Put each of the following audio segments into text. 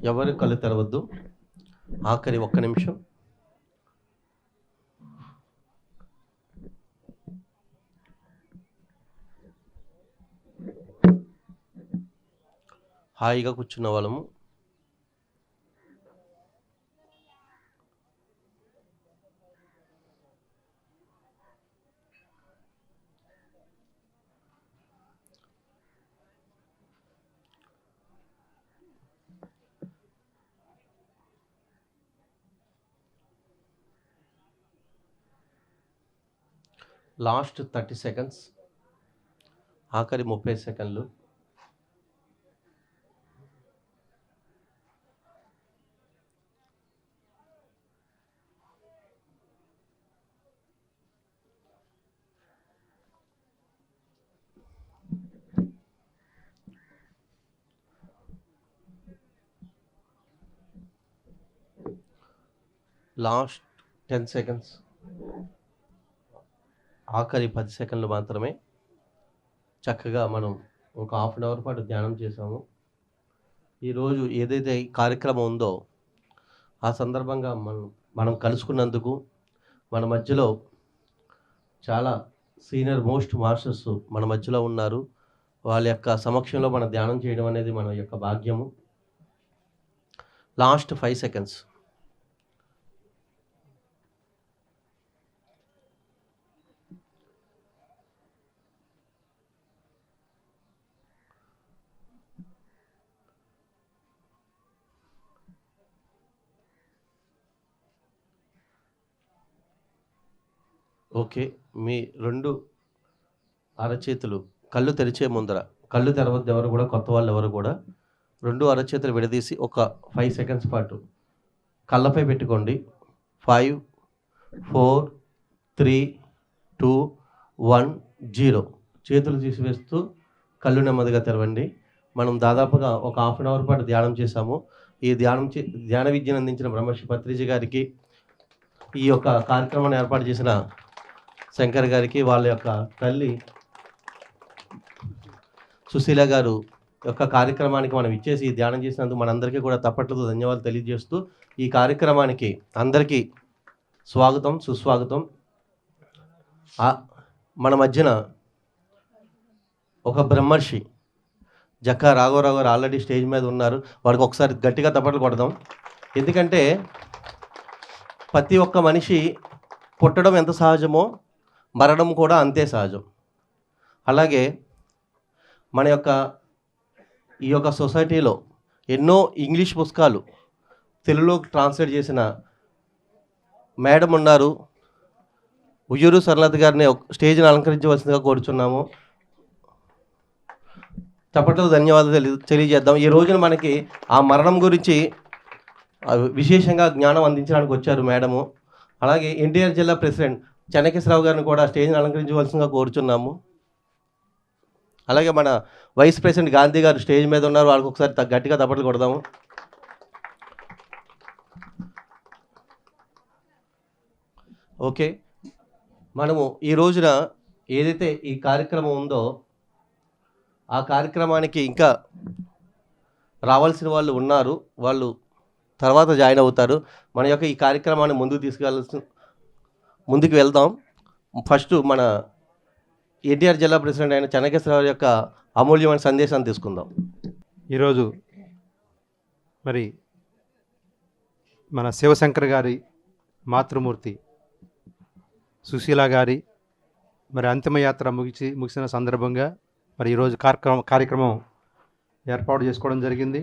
ఎవరు కళ్ళు తెరవద్దు. ఆఖరి ఒక్క నిమిషం. హాయిగా కూర్చున్న వాళ్ళము. లాస్ట్ 30 సెకండ్స్, ఆఖరి 30 సెకండ్లు. లాస్ట్ 10 సెకండ్స్, ఆఖరి 10 సెకండ్లు మాత్రమే. చక్కగా మనం ఒక హాఫ్ అన్ అవర్ పాటు ధ్యానం చేసాము. ఈరోజు ఏదైతే ఈ కార్యక్రమం ఉందో ఆ సందర్భంగా మనం కలుసుకున్నందుకు, మన మధ్యలో చాలా సీనియర్ మోస్ట్ మాస్టర్స్ మన మధ్యలో ఉన్నారు. వాళ్ళ యొక్క సమక్షంలో మనం ధ్యానం చేయడం అనేది మన యొక్క భాగ్యము. Last 5 seconds. ఓకే, మీ 2 అరచేతులు కళ్ళు తెరిచే ముందర, కళ్ళు తెరవద్దు ఎవరు కూడా, కొత్త వాళ్ళు ఎవరు కూడా, 2 అరచేతులు విడదీసి ఒక 5 సెకండ్స్ పాటు కళ్ళపై పెట్టుకోండి. 5 4 3 2 1 0. చేతులు తీసివేస్తూ కళ్ళు నెమ్మదిగా తెరవండి. మనం దాదాపుగా ఒక హాఫ్ అన్ అవర్ పాటు ధ్యానం చేశాము. ఈ ధ్యాన విద్యను అందించిన బ్రహ్మర్షి పత్రిజీ గారికి, ఈ యొక్క కార్యక్రమాన్ని ఏర్పాటు చేసిన శంకర్ గారికి, వాళ్ళ యొక్క తల్లి సుశీల గారు యొక్క కార్యక్రమానికి మనం ఇచ్చేసి ధ్యానం చేసినందుకు మనందరికీ కూడా తప్పట్లతో ధన్యవాదాలు తెలియజేస్తూ, ఈ కార్యక్రమానికి అందరికీ స్వాగతం, సుస్వాగతం. మన మధ్యన ఒక బ్రహ్మర్షి జక్కా రాఘవరావు గారు ఆల్రెడీ స్టేజ్ మీద ఉన్నారు. వాడికి ఒకసారి గట్టిగా తప్పట్లు కొడదాం. ఎందుకంటే ప్రతి ఒక్క మనిషి పుట్టడం ఎంత సహజమో మరణం కూడా అంతే సహజం. అలాగే మన యొక్క ఈ యొక్క సొసైటీలో ఎన్నో ఇంగ్లీష్ పుస్తకాలు తెలుగులోకి ట్రాన్స్లేట్ చేసిన మేడం ఉన్నారు. ఉయ్యూరు సరళత గారిని స్టేజ్ని అలంకరించవలసిందిగా కోరుచున్నాము. చప్పట్లకు ధన్యవాదాలు తెలియజేద్దాం. ఈ రోజున మనకి ఆ మరణం గురించి విశేషంగా జ్ఞానం అందించడానికి వచ్చారు మేడము. అలాగే ఎన్టీఆర్ జిల్లా ప్రెసిడెంట్ చెన్నకేశ్వరరావు గారిని కూడా స్టేజ్ని అలంకరించవలసిందిగా కోరుచున్నాము. అలాగే మన వైస్ ప్రెసిడెంట్ గాంధీ గారు స్టేజ్ మీద ఉన్నారు. వాళ్ళకి ఒకసారి గట్టిగా తప్పట్లు కొడదాము. ఓకే, మనము ఈ రోజున ఏదైతే ఈ కార్యక్రమం ఉందో ఆ కార్యక్రమానికి ఇంకా రావాల్సిన వాళ్ళు ఉన్నారు. వాళ్ళు తర్వాత జాయిన్ అవుతారు. మన యొక్క ఈ కార్యక్రమాన్ని ముందుకు వెళ్దాం. ఫస్ట్ మన ఎన్టీఆర్ జిల్లా ప్రెసిడెంట్ అయిన చెన్నకేశ్వరరావు యొక్క అమూల్యమైన సందేశాన్ని తీసుకుందాం. ఈరోజు మరి మన శివశంకర్ గారి మాతృమూర్తి సుశీల గారి మరి అంతిమయాత్ర ముగిసిన సందర్భంగా మరి ఈరోజు కార్యక్రమం ఏర్పాటు చేసుకోవడం జరిగింది.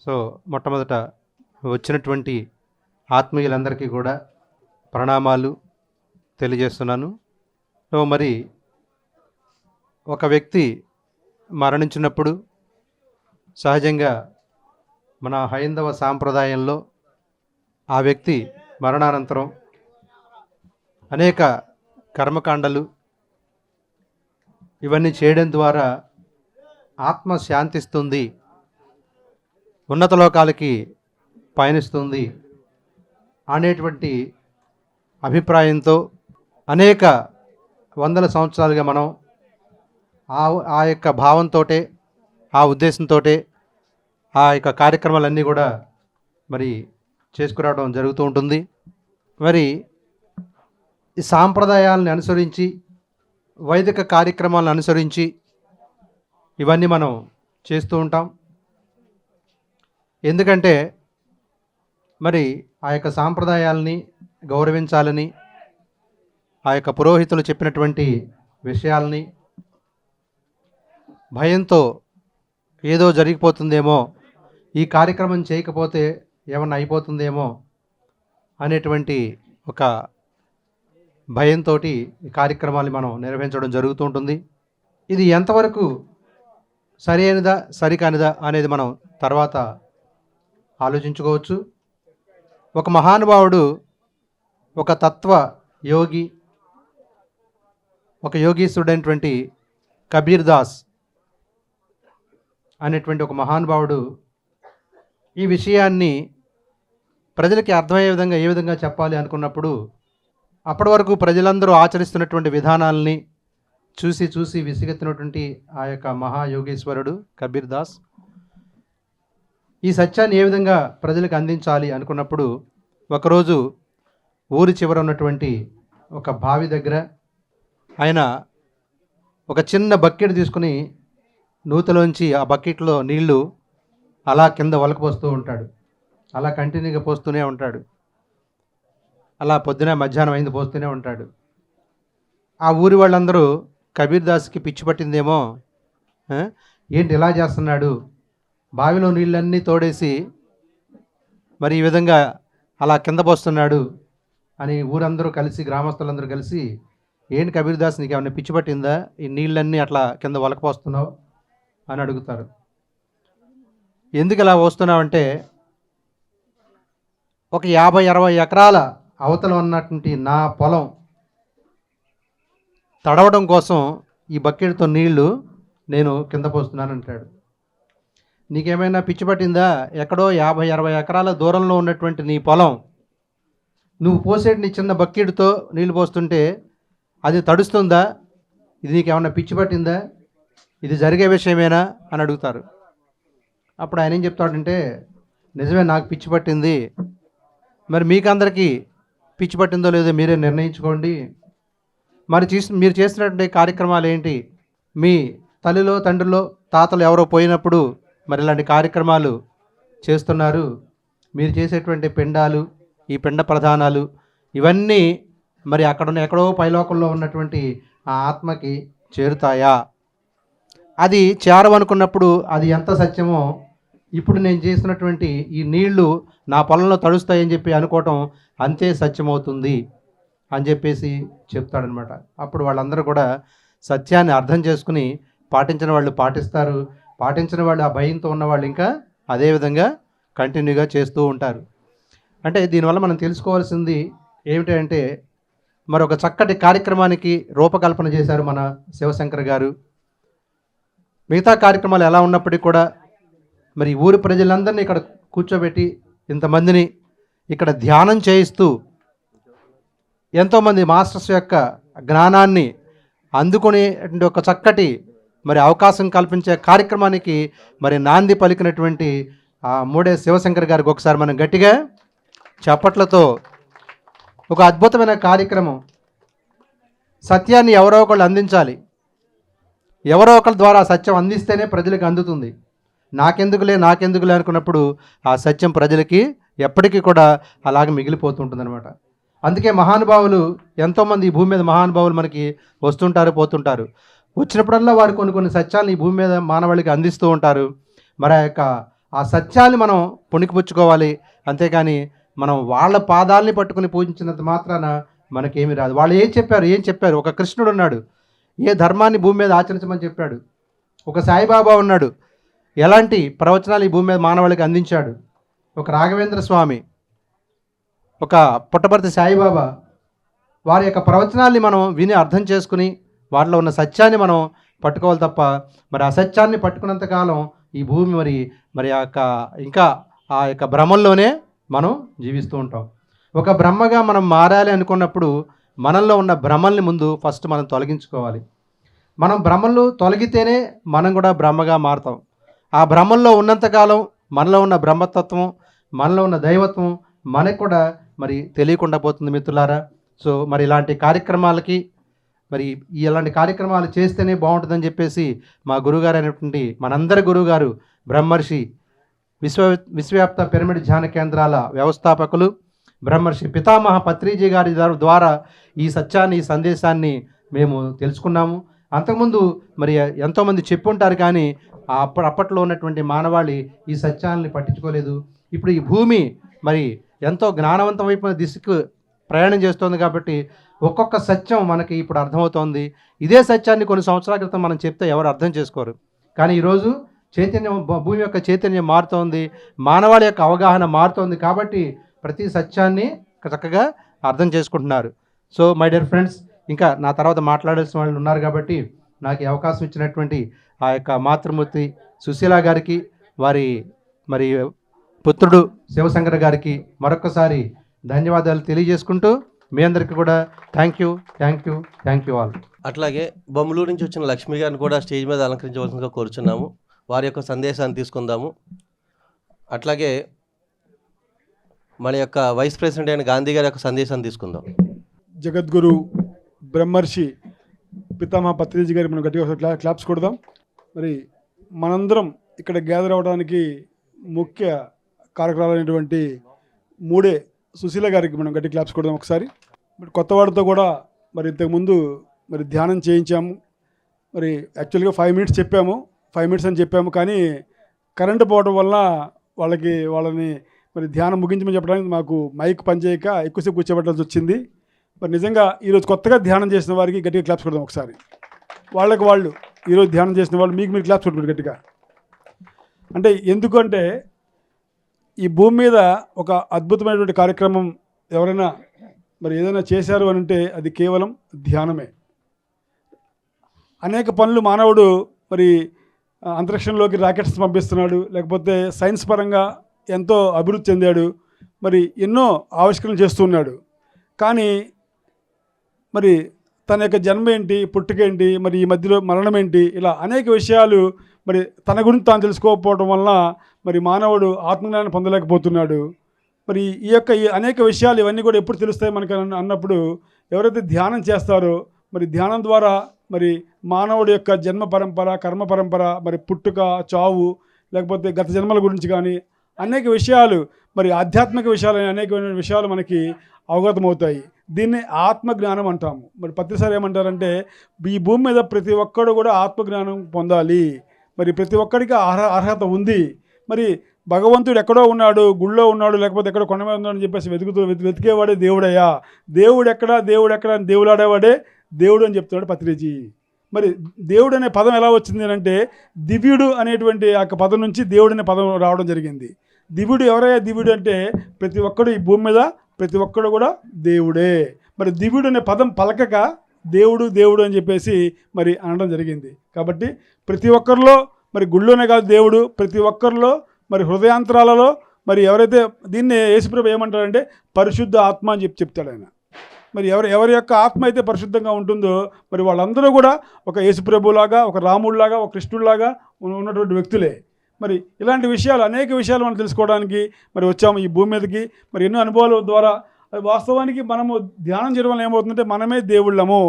సో మొట్టమొదట వచ్చినటువంటి ఆత్మీయులందరికీ కూడా ప్రణామాలు తెలియజేస్తున్నాను. సో మరి ఒక వ్యక్తి మరణించినప్పుడు సహజంగా మన హైందవ సాంప్రదాయంలో ఆ వ్యక్తి మరణానంతరం అనేక కర్మకాండలు ఇవన్నీ చేయడం ద్వారా ఆత్మ శాంతిస్తుంది, ఉన్నత లోకాలకి పయనిస్తుంది అనేటువంటి అభిప్రాయంతో అనేక వందల సంవత్సరాలుగా మనం ఆ యొక్క భావంతో, ఆ ఉద్దేశంతో ఆ యొక్క కార్యక్రమాలన్నీ కూడా మరి చేసుకురావడం జరుగుతూ ఉంటుంది. మరి ఈ సాంప్రదాయాలను అనుసరించి, వైదిక కార్యక్రమాలను అనుసరించి ఇవన్నీ మనం చేస్తూ ఉంటాం. ఎందుకంటే మరి ఆ యొక్క సాంప్రదాయాలని గౌరవించాలని, ఆ యొక్క పురోహితులు చెప్పినటువంటి విషయాల్ని భయంతో ఏదో జరిగిపోతుందేమో, ఈ కార్యక్రమం చేయకపోతే ఏమన్నా అయిపోతుందేమో అనేటువంటి ఒక భయంతో ఈ కార్యక్రమాన్ని మనం నిర్వహించడం జరుగుతూ ఉంటుంది. ఇది ఎంతవరకు సరైనదా సరికానిదా అనేది మనం తర్వాత ఆలోచించుకోవచ్చు. ఒక మహానుభావుడు, ఒక తత్వ యోగి, ఒక యోగీశ్వరుడైనటువంటి కబీర్ దాస్ అనేటువంటి ఒక మహానుభావుడు ఈ విషయాన్ని ప్రజలకి అర్థమయ్యే విధంగా ఏ విధంగా చెప్పాలి అనుకున్నప్పుడు, అప్పటి వరకు ప్రజలందరూ ఆచరిస్తున్నటువంటి విధానాలని చూసి చూసి విసిగెత్తినటువంటి ఆ యొక్క మహాయోగేశ్వరుడు కబీర్ దాస్ ఈ సత్యాన్ని ఏ విధంగా ప్రజలకు అందించాలి అనుకున్నప్పుడు, ఒకరోజు ఊరి చివర ఉన్నటువంటి ఒక బావి దగ్గర ఆయన ఒక చిన్న బకెట్ తీసుకుని నూతిలోంచి ఆ బకెట్లో నీళ్లు అలా కింద వలకపోస్తూ ఉంటాడు. అలా కంటిన్యూగా పోస్తూనే ఉంటాడు. అలా పొద్దున మధ్యాహ్నం అయింది పోస్తూనే ఉంటాడు. ఆ ఊరి వాళ్ళందరూ కబీర్ దాస్కి పిచ్చి పట్టిందేమో, ఏంటి ఇలా చేస్తున్నాడు, బావిలో నీళ్ళన్నీ తోడేసి మరి ఈ విధంగా అలా కింద పోస్తున్నాడు అని ఊరందరూ కలిసి, గ్రామస్తులందరూ కలిసి, ఏంటి కబీర్ దాస్ నీకు ఏమైనా పిచ్చి పట్టిందా, ఈ నీళ్ళన్నీ అట్లా కింద వలకపోస్తున్నావు అని అడుగుతారు. ఎందుకు ఇలా పోస్తున్నావంటే, ఒక 50-60 ఎకరాల అవతల ఉన్నటువంటి నా పొలం తడవడం కోసం ఈ బకెట్తో నీళ్లు నేను కింద పోస్తున్నాను అంటాడు. నీకేమైనా పిచ్చి పట్టిందా, ఎక్కడో 50-60 ఎకరాల దూరంలో ఉన్నటువంటి నీ పొలం నువ్వు పోసేటి నీ చిన్న బకెట్తో నీళ్లు పోస్తుంటే అది తడుస్తుందా, ఇది నీకేమన్నా పిచ్చి పట్టిందా, ఇది జరిగే విషయమేనా అని అడుగుతారు. అప్పుడు ఆయన ఏం చెప్తాడంటే, నిజమే నాకు పిచ్చి పట్టింది, మరి మీకు అందరికీ పిచ్చి పట్టిందో లేదో మీరే నిర్ణయించుకోండి. మరి మీరు చేసినటువంటి కార్యక్రమాలు ఏంటి, మీ తల్లిలో తండ్రిలో తాతలు ఎవరో పోయినప్పుడు మరి ఇలాంటి కార్యక్రమాలు చేస్తున్నారు. మీరు చేసేటువంటి పిండాలు, ఈ పిండ ప్రధానాలు ఇవన్నీ మరి అక్కడ ఎక్కడో పైలోకంలో ఉన్నటువంటి ఆ ఆత్మకి చేరుతాయా, అది చేరవనుకున్నప్పుడు అది ఎంత సత్యమో, ఇప్పుడు నేను చేసినటువంటి ఈ నీళ్లు నా పొలంలో తడుస్తాయని చెప్పి అనుకోవటం అంతే సత్యమవుతుంది అని చెప్పేసి చెప్తాడనమాట. అప్పుడు వాళ్ళందరూ కూడా సత్యాన్ని అర్థం చేసుకుని పాటించిన వాళ్ళు పాటిస్తారు, పాటించిన వాళ్ళు ఆ భయంతో ఉన్న వాళ్ళు ఇంకా అదేవిధంగా కంటిన్యూగా చేస్తూ ఉంటారు. అంటే దీనివల్ల మనం తెలుసుకోవాల్సింది ఏమిటంటే, మరొక చక్కటి కార్యక్రమానికి రూపకల్పన చేశారు మన శివశంకర్ గారు. మిగతా కార్యక్రమాలు ఎలా ఉన్నప్పటికీ కూడా మరి ఊరి ప్రజలందరినీ ఇక్కడ కూర్చోబెట్టి ఇంతమందిని ఇక్కడ ధ్యానం చేయిస్తూ ఎంతోమంది మాస్టర్స్ యొక్క జ్ఞానాన్ని అందుకునే ఒక చక్కటి మరి అవకాశం కల్పించే కార్యక్రమానికి మరి నాంది పలికినటువంటి ఆ మూడే శివశంకర్ గారికి ఒకసారి మనం గట్టిగా చప్పట్లతో ఒక అద్భుతమైన కార్యక్రమం. సత్యాన్ని ఎవరో ఒకళ్ళు అందించాలి, ఎవరో ఒకరి ద్వారా సత్యం అందిస్తేనే ప్రజలకు అందుతుంది. నాకెందుకులే అనుకున్నప్పుడు ఆ సత్యం ప్రజలకి ఎప్పటికీ కూడా అలాగే మిగిలిపోతుంటుందన్నమాట. అందుకే మహానుభావులు ఎంతోమంది ఈ భూమి మీద మహానుభావులు మనకి వస్తుంటారు, పోతుంటారు. వచ్చినప్పుడల్లా వారు కొన్ని సత్యాలను ఈ భూమి మీద మానవాళికి అందిస్తూ ఉంటారు. మరి ఆ సత్యాన్ని మనం పుణికిపుచ్చుకోవాలి. అంతేకాని మనం వాళ్ళ పాదాలని పట్టుకుని పూజించినంత మాత్రాన మనకేమీ రాదు. వాళ్ళు ఏం చెప్పారు? ఒక కృష్ణుడు ఉన్నాడు, ఏ ధర్మాన్ని భూమి మీద ఆచరించమని చెప్పాడు. ఒక సాయిబాబా ఉన్నాడు, ఎలాంటి ప్రవచనాలు ఈ భూమి మీద మానవాళికి అందించాడు. ఒక రాఘవేంద్ర స్వామి, ఒక పుట్టపర్తి సాయిబాబా, వారి యొక్క ప్రవచనాల్ని మనం విని అర్థం చేసుకుని వాటిలో ఉన్న సత్యాన్ని మనం పట్టుకోవాలి తప్ప మరి అసత్యాన్ని పట్టుకున్నంతకాలం ఈ భూమి మరి ఇంకా ఆ యొక్క భ్రమంలోనే మనం జీవిస్తూ ఉంటాం. ఒక బ్రహ్మగా మనం మారాలి అనుకున్నప్పుడు మనల్లో ఉన్న భ్రమల్ని ముందు ఫస్ట్ మనం తొలగించుకోవాలి. మనం భ్రమలు తొలగితేనే మనం కూడా బ్రహ్మగా మారుతాం. ఆ భ్రమంలో ఉన్నంతకాలం మనలో ఉన్న బ్రహ్మతత్వం, మనలో ఉన్న దైవత్వం మనకు కూడా మరి తెలియకుండా పోతుంది మిత్రులారా. సో మరి ఇలాంటి కార్యక్రమాలకి మరి ఇలాంటి కార్యక్రమాలు చేస్తేనే బాగుంటుందని చెప్పేసి మా గురుగారు అయినటువంటి మనందరి గురువుగారు బ్రహ్మర్షి విశ్వవ్యాప్త పిరమిడ్ ధ్యాన కేంద్రాల వ్యవస్థాపకులు బ్రహ్మర్షి పితామహ పత్రిజీ గారి ద్వారా ఈ సత్యాన్ని, ఈ సందేశాన్ని మేము తెలుసుకున్నాము. అంతకుముందు మరి ఎంతోమంది చెప్పుంటారు, కానీ అప్పట్లో ఉన్నటువంటి మానవాళి ఈ సత్యాన్ని పట్టించుకోలేదు. ఇప్పుడు ఈ భూమి మరి ఎంతో జ్ఞానవంతం వైపు దిశకు ప్రయాణం చేస్తోంది కాబట్టి ఒక్కొక్క సత్యం మనకి ఇప్పుడు అర్థమవుతోంది. ఇదే సత్యాన్ని కొన్ని సంవత్సరాల క్రితం మనం చెప్తే ఎవరు అర్థం చేసుకోరు, కానీ ఈరోజు చైతన్యం, భూమి యొక్క చైతన్యం మారుతోంది, మానవాళి యొక్క అవగాహన మారుతోంది. కాబట్టి ప్రతి సత్యాన్ని చక్కగా అర్థం చేసుకుంటున్నారు. సో మై డియర్ ఫ్రెండ్స్, ఇంకా నా తర్వాత మాట్లాడాల్సిన వాళ్ళు ఉన్నారు కాబట్టి నాకు ఈ అవకాశం ఇచ్చినటువంటి ఆ యొక్క మాతృమూర్తి సుశీల గారికి, వారి మరి పుత్రుడు శివశంకర్ గారికి మరొకసారి ధన్యవాదాలు తెలియజేసుకుంటూ మీ అందరికీ కూడా థ్యాంక్ యూ ఆల్. అట్లాగే బొమ్మలూరు నుంచి వచ్చిన లక్ష్మి గారిని కూడా స్టేజ్ మీద అలంకరించవలసిందిగా కోరుచున్నాము. వారి యొక్క సందేశాన్ని తీసుకుందాము. అట్లాగే మన యొక్క వైస్ ప్రెసిడెంట్ అయిన గాంధీ గారి యొక్క సందేశాన్ని తీసుకుందాం. జగద్గురు బ్రహ్మర్షి పితామహ పత్రిజీ గారి మనం గట్టిగా క్లాప్స్ కొడదాం. మరి మనందరం ఇక్కడ గ్యాదర్ అవ్వడానికి ముఖ్య కార్యక్రమాలైనటువంటి మూడే సుశీల గారికి మనం గట్టి క్లాప్స్ కొడదాం ఒకసారి. మరి కొత్తవాడితో కూడా మరి ఇంతకుముందు మరి ధ్యానం చేయించాము. మరి యాక్చువల్గా 5 minutes చెప్పాము, 5 minutes అని చెప్పాము, కానీ కరెంటు పోవడం వల్ల వాళ్ళని మరి ధ్యానం ముగించమని చెప్పడానికి మాకు మైక్ పనిచేయక ఎక్కువసేపు కూర్చోబెట్టాల్సి వచ్చింది. మరి నిజంగా ఈరోజు కొత్తగా ధ్యానం చేసిన వారికి గట్టిగా క్లాప్స్ కొడదాం ఒకసారి. వాళ్ళు ఈరోజు ధ్యానం చేసిన వాళ్ళు మీరు క్లాప్స్ కొట్టుకోండి గట్టిగా. అంటే ఎందుకంటే ఈ భూమి మీద ఒక అద్భుతమైనటువంటి కార్యక్రమం ఎవరైనా మరి ఏదైనా చేశారు అని అంటే అది కేవలం ధ్యానమే. అనేక పనులు మానవుడు మరి అంతరిక్షంలోకి రాకెట్స్ పంపిస్తున్నాడు, లేకపోతే సైన్స్ పరంగా ఎంతో అభివృద్ధి చెందాడు, మరి ఎన్నో ఆవిష్కరణలు చేస్తున్నాడు. కానీ మరి తన యొక్క జన్మ ఏంటి, పుట్టుకేంటి, మరి ఈ మధ్యలో మరణం ఏంటి, ఇలా అనేక విషయాలు మరి తన గురించి తాను తెలుసుకోకపోవడం వలన మరి మానవుడు ఆత్మజ్ఞానం పొందలేకపోతున్నాడు. మరి ఈ అనేక విషయాలు ఇవన్నీ కూడా ఎప్పుడు తెలుస్తాయి మనకు అన్నప్పుడు ఎవరైతే ధ్యానం చేస్తారో మరి ధ్యానం ద్వారా మరి మానవుడి యొక్క జన్మ పరంపర, కర్మ పరంపర, మరి పుట్టుక, చావు, లేకపోతే గత జన్మల గురించి కానీ అనేక విషయాలు, మరి ఆధ్యాత్మిక విషయాలు, అనేక విషయాలు మనకి అవగతమవుతాయి. దీన్ని ఆత్మజ్ఞానం అంటాము. మరి పత్రిసారి ఏమంటారంటే ఈ భూమి మీద ప్రతి ఒక్కడు కూడా ఆత్మజ్ఞానం పొందాలి, మరి ప్రతి ఒక్కడికి అర్హత ఉంది. మరి భగవంతుడు ఎక్కడో ఉన్నాడు, గుళ్ళో ఉన్నాడు, లేకపోతే ఎక్కడో కొండ మీద ఉన్నాడు అని చెప్పేసి వెతికేవాడే దేవుడయ్యా. దేవుడు ఎక్కడా అని దేవులాడేవాడే దేవుడు అని చెప్తున్నాడు పత్రిజీ. మరి దేవుడు అనే పదం ఎలా వచ్చింది అంటే దివ్యుడు అనేటువంటి ఆ పదం నుంచి దేవుడు అనే పదం రావడం జరిగింది. దివ్యుడు ఎవరయ్యా? దివ్యుడు అంటే ప్రతి ఒక్కడు ఈ భూమి మీద ప్రతి ఒక్కడు కూడా దేవుడే. మరి దివ్యుడు అనే పదం పలకక దేవుడు అని చెప్పేసి మరి అనడం జరిగింది. కాబట్టి ప్రతి ఒక్కరిలో మరి గుళ్ళోనే కాదు దేవుడు, ప్రతి ఒక్కరిలో మరి హృదయాంతరాలలో మరి ఎవరైతే దీన్ని యేసుప్రభు ఏమంటారంటే పరిశుద్ధ ఆత్మ అని చెప్తాడు ఆయన. మరి ఎవరి యొక్క ఆత్మ అయితే పరిశుద్ధంగా ఉంటుందో మరి వాళ్ళందరూ కూడా ఒక యేసుప్రభులాగా, ఒక రాముడిలాగా, ఒక కృష్ణుడిలాగా ఉన్నటువంటి వ్యక్తులే. మరి ఇలాంటి విషయాలు, అనేక విషయాలు మనం తెలుసుకోవడానికి మరి వచ్చాము ఈ భూమి మీదకి. మరి ఎన్నో అనుభవాల ద్వారా వాస్తవానికి మనము ధ్యానం చేయడం వల్ల ఏమవుతుందంటే మనమే దేవుళ్ళము,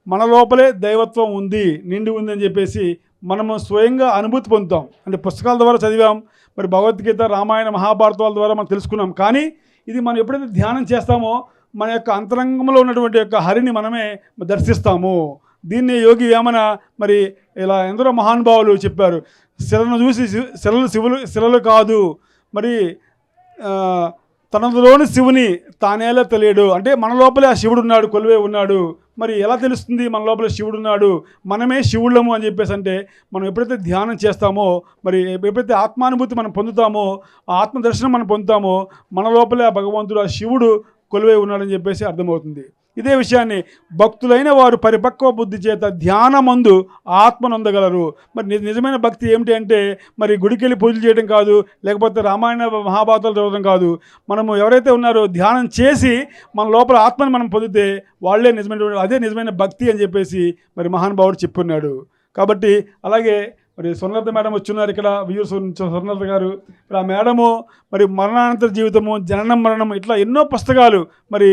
మన లోపలే దైవత్వం ఉంది, నిండి ఉంది అని చెప్పేసి మనము స్వయంగా అనుభూతి పొందుతాం. అంటే పుస్తకాల ద్వారా చదివాం, మరి భగవద్గీత, రామాయణ, మహాభారతాల ద్వారా మనం తెలుసుకున్నాం. కానీ ఇది మనం ఎప్పుడైతే ధ్యానం చేస్తామో మన యొక్క అంతరంగంలో ఉన్నటువంటి యొక్క హరిని మనమే దర్శిస్తాము. దీన్ని యోగి వేమన మరి ఇలా ఎందరో మహానుభావులు చెప్పారు. శిలను చూసి శిలలు కాదు, మరి తనలోని శివుని తానేలా తెలియడు. అంటే మన లోపలే ఆ శివుడు ఉన్నాడు, కొలువే ఉన్నాడు. మరి ఎలా తెలుస్తుంది మన లోపల శివుడు ఉన్నాడు, మనమే శివుళ్ళము అని చెప్పేసి అంటే మనం ఎప్పుడైతే ధ్యానం చేస్తామో, మరి ఎప్పుడైతే ఆత్మానుభూతి మనం పొందుతామో, ఆ ఆత్మదర్శనం మనం పొందుతామో మన లోపలే ఆ భగవంతుడు, ఆ శివుడు కొలువై ఉన్నాడని చెప్పేసి అర్థమవుతుంది. ఇదే విషయాన్ని భక్తులైన వారు పరిపక్వ బుద్ధి చేత ధ్యానమందు ఆత్మనొందగలరు. మరి నిజమైన భక్తి ఏమిటి అంటే మరి గుడికెళ్ళి పూజలు చేయడం కాదు, లేకపోతే రామాయణ మహాభారతాలు చదవడం కాదు. మనము ఎవరైతే ఉన్నారో ధ్యానం చేసి మన లోపల ఆత్మని మనం పొందితే అదే నిజమైన భక్తి అని చెప్పేసి మరి మహానుభావుడు చెప్పున్నాడు. కాబట్టి అలాగే మరి స్వర్ణలత మేడం వచ్చున్నారు ఇక్కడ వ్యూస్ స్వర్ణలత గారు. మరి ఆ మేడము మరి మరణానంతర జీవితము, జననం మరణం ఇట్లా ఎన్నో పుస్తకాలు మరి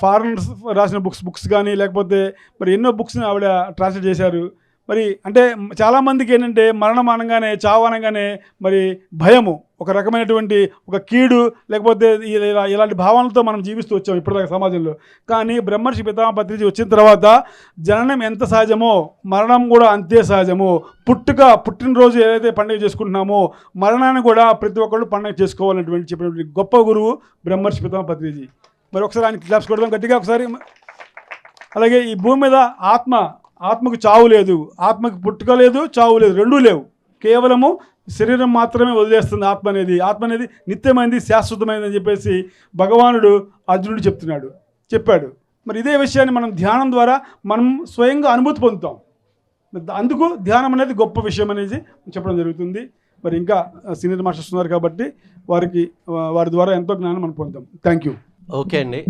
ఫారినర్స్ రాసిన బుక్స్ కానీ లేకపోతే మరి ఎన్నో బుక్స్ని ఆవిడ ట్రాన్స్లేట్ చేశారు. మరి అంటే చాలామందికి ఏంటంటే మరణం అనగానే, చావు అనగానే మరి భయము, ఒక రకమైనటువంటి ఒక కీడు, లేకపోతే ఇలాంటి భావనలతో మనం జీవిస్తూ వచ్చాం ఇప్పటిదాకా సమాజంలో. కానీ బ్రహ్మర్షి పితామహ పత్రిజీ వచ్చిన తర్వాత జననం ఎంత సహజమో మరణం కూడా అంతే సహజము. పుట్టినరోజు ఏదైతే పండుగ చేసుకుంటున్నామో మరణాన్ని కూడా ప్రతి ఒక్కళ్ళు పండుగ చేసుకోవాలనేటువంటి చెప్పినటువంటి గొప్ప గురువు బ్రహ్మర్షి పితామహ పత్రిజీ. మరి ఒకసారి ఆయనకి క్లాప్స్ కొడదాం గట్టిగా ఒకసారి. అలాగే ఈ భూమి మీద ఆత్మకు చావు లేదు, ఆత్మకు పుట్టుక లేదు, చావు లేదు, రెండూ లేవు. కేవలము శరీరం మాత్రమే వదిలేస్తుంది ఆత్మ అనేది నిత్యమైనది, శాశ్వతమైనది అని చెప్పేసి భగవానుడు అర్జునుడు చెప్పాడు. మరి ఇదే విషయాన్ని మనం ధ్యానం ద్వారా మనం స్వయంగా అనుభూతి పొందుతాం. అందుకు ధ్యానం అనేది గొప్ప విషయం అనేది చెప్పడం జరుగుతుంది. మరి ఇంకా సీనియర్ మాస్టర్స్ ఉన్నారు కాబట్టి వారి ద్వారా ఎంతో జ్ఞానం మనం పొందుతాం. Thank you. ఓకే అండి.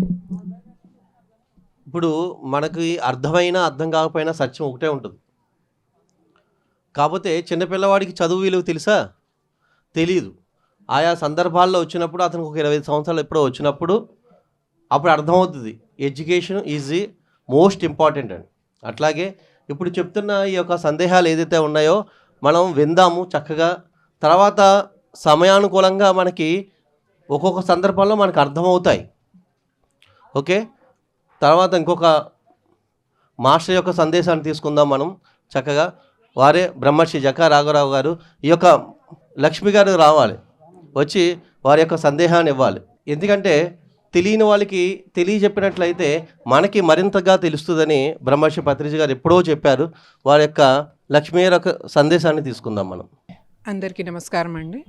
ఇప్పుడు మనకి అర్థమైనా అర్థం కాకపోయినా సత్యం ఒకటే ఉంటుంది. కాకపోతే చిన్నపిల్లవాడికి చదువు విలువ తెలుసా? తెలియదు. ఆయా సందర్భాల్లో వచ్చినప్పుడు అతనికి ఒక 25 సంవత్సరాలు ఎప్పుడో వచ్చినప్పుడు అప్పుడు అర్థమవుతుంది education is the most important అండి. అట్లాగే ఇప్పుడు చెప్తున్న ఈ యొక్క సందేహాలు ఏదైతే ఉన్నాయో మనం విందాము చక్కగా. తర్వాత సమయానుకూలంగా మనకి ఒక్కొక్క సందర్భంలో మనకు అర్థమవుతాయి. ఓకే, తర్వాత ఇంకొక మాస్టర్ యొక్క సందేశాన్ని తీసుకుందాం మనం చక్కగా. వారే బ్రహ్మర్షి జకా రాఘవరావు గారు. ఈ యొక్క లక్ష్మి గారు రావాలి, వచ్చి వారి యొక్క సందేహాన్ని ఇవ్వాలి. ఎందుకంటే తెలియని వాళ్ళకి తెలియజెప్పినట్లయితే మనకి మరింతగా తెలుస్తుందని బ్రహ్మర్షి పత్రిజీ గారు ఎప్పుడో చెప్పారు. వారి యొక్క లక్ష్మీ గారి యొక్క సందేశాన్ని తీసుకుందాం మనం. అందరికీ నమస్కారం అండి.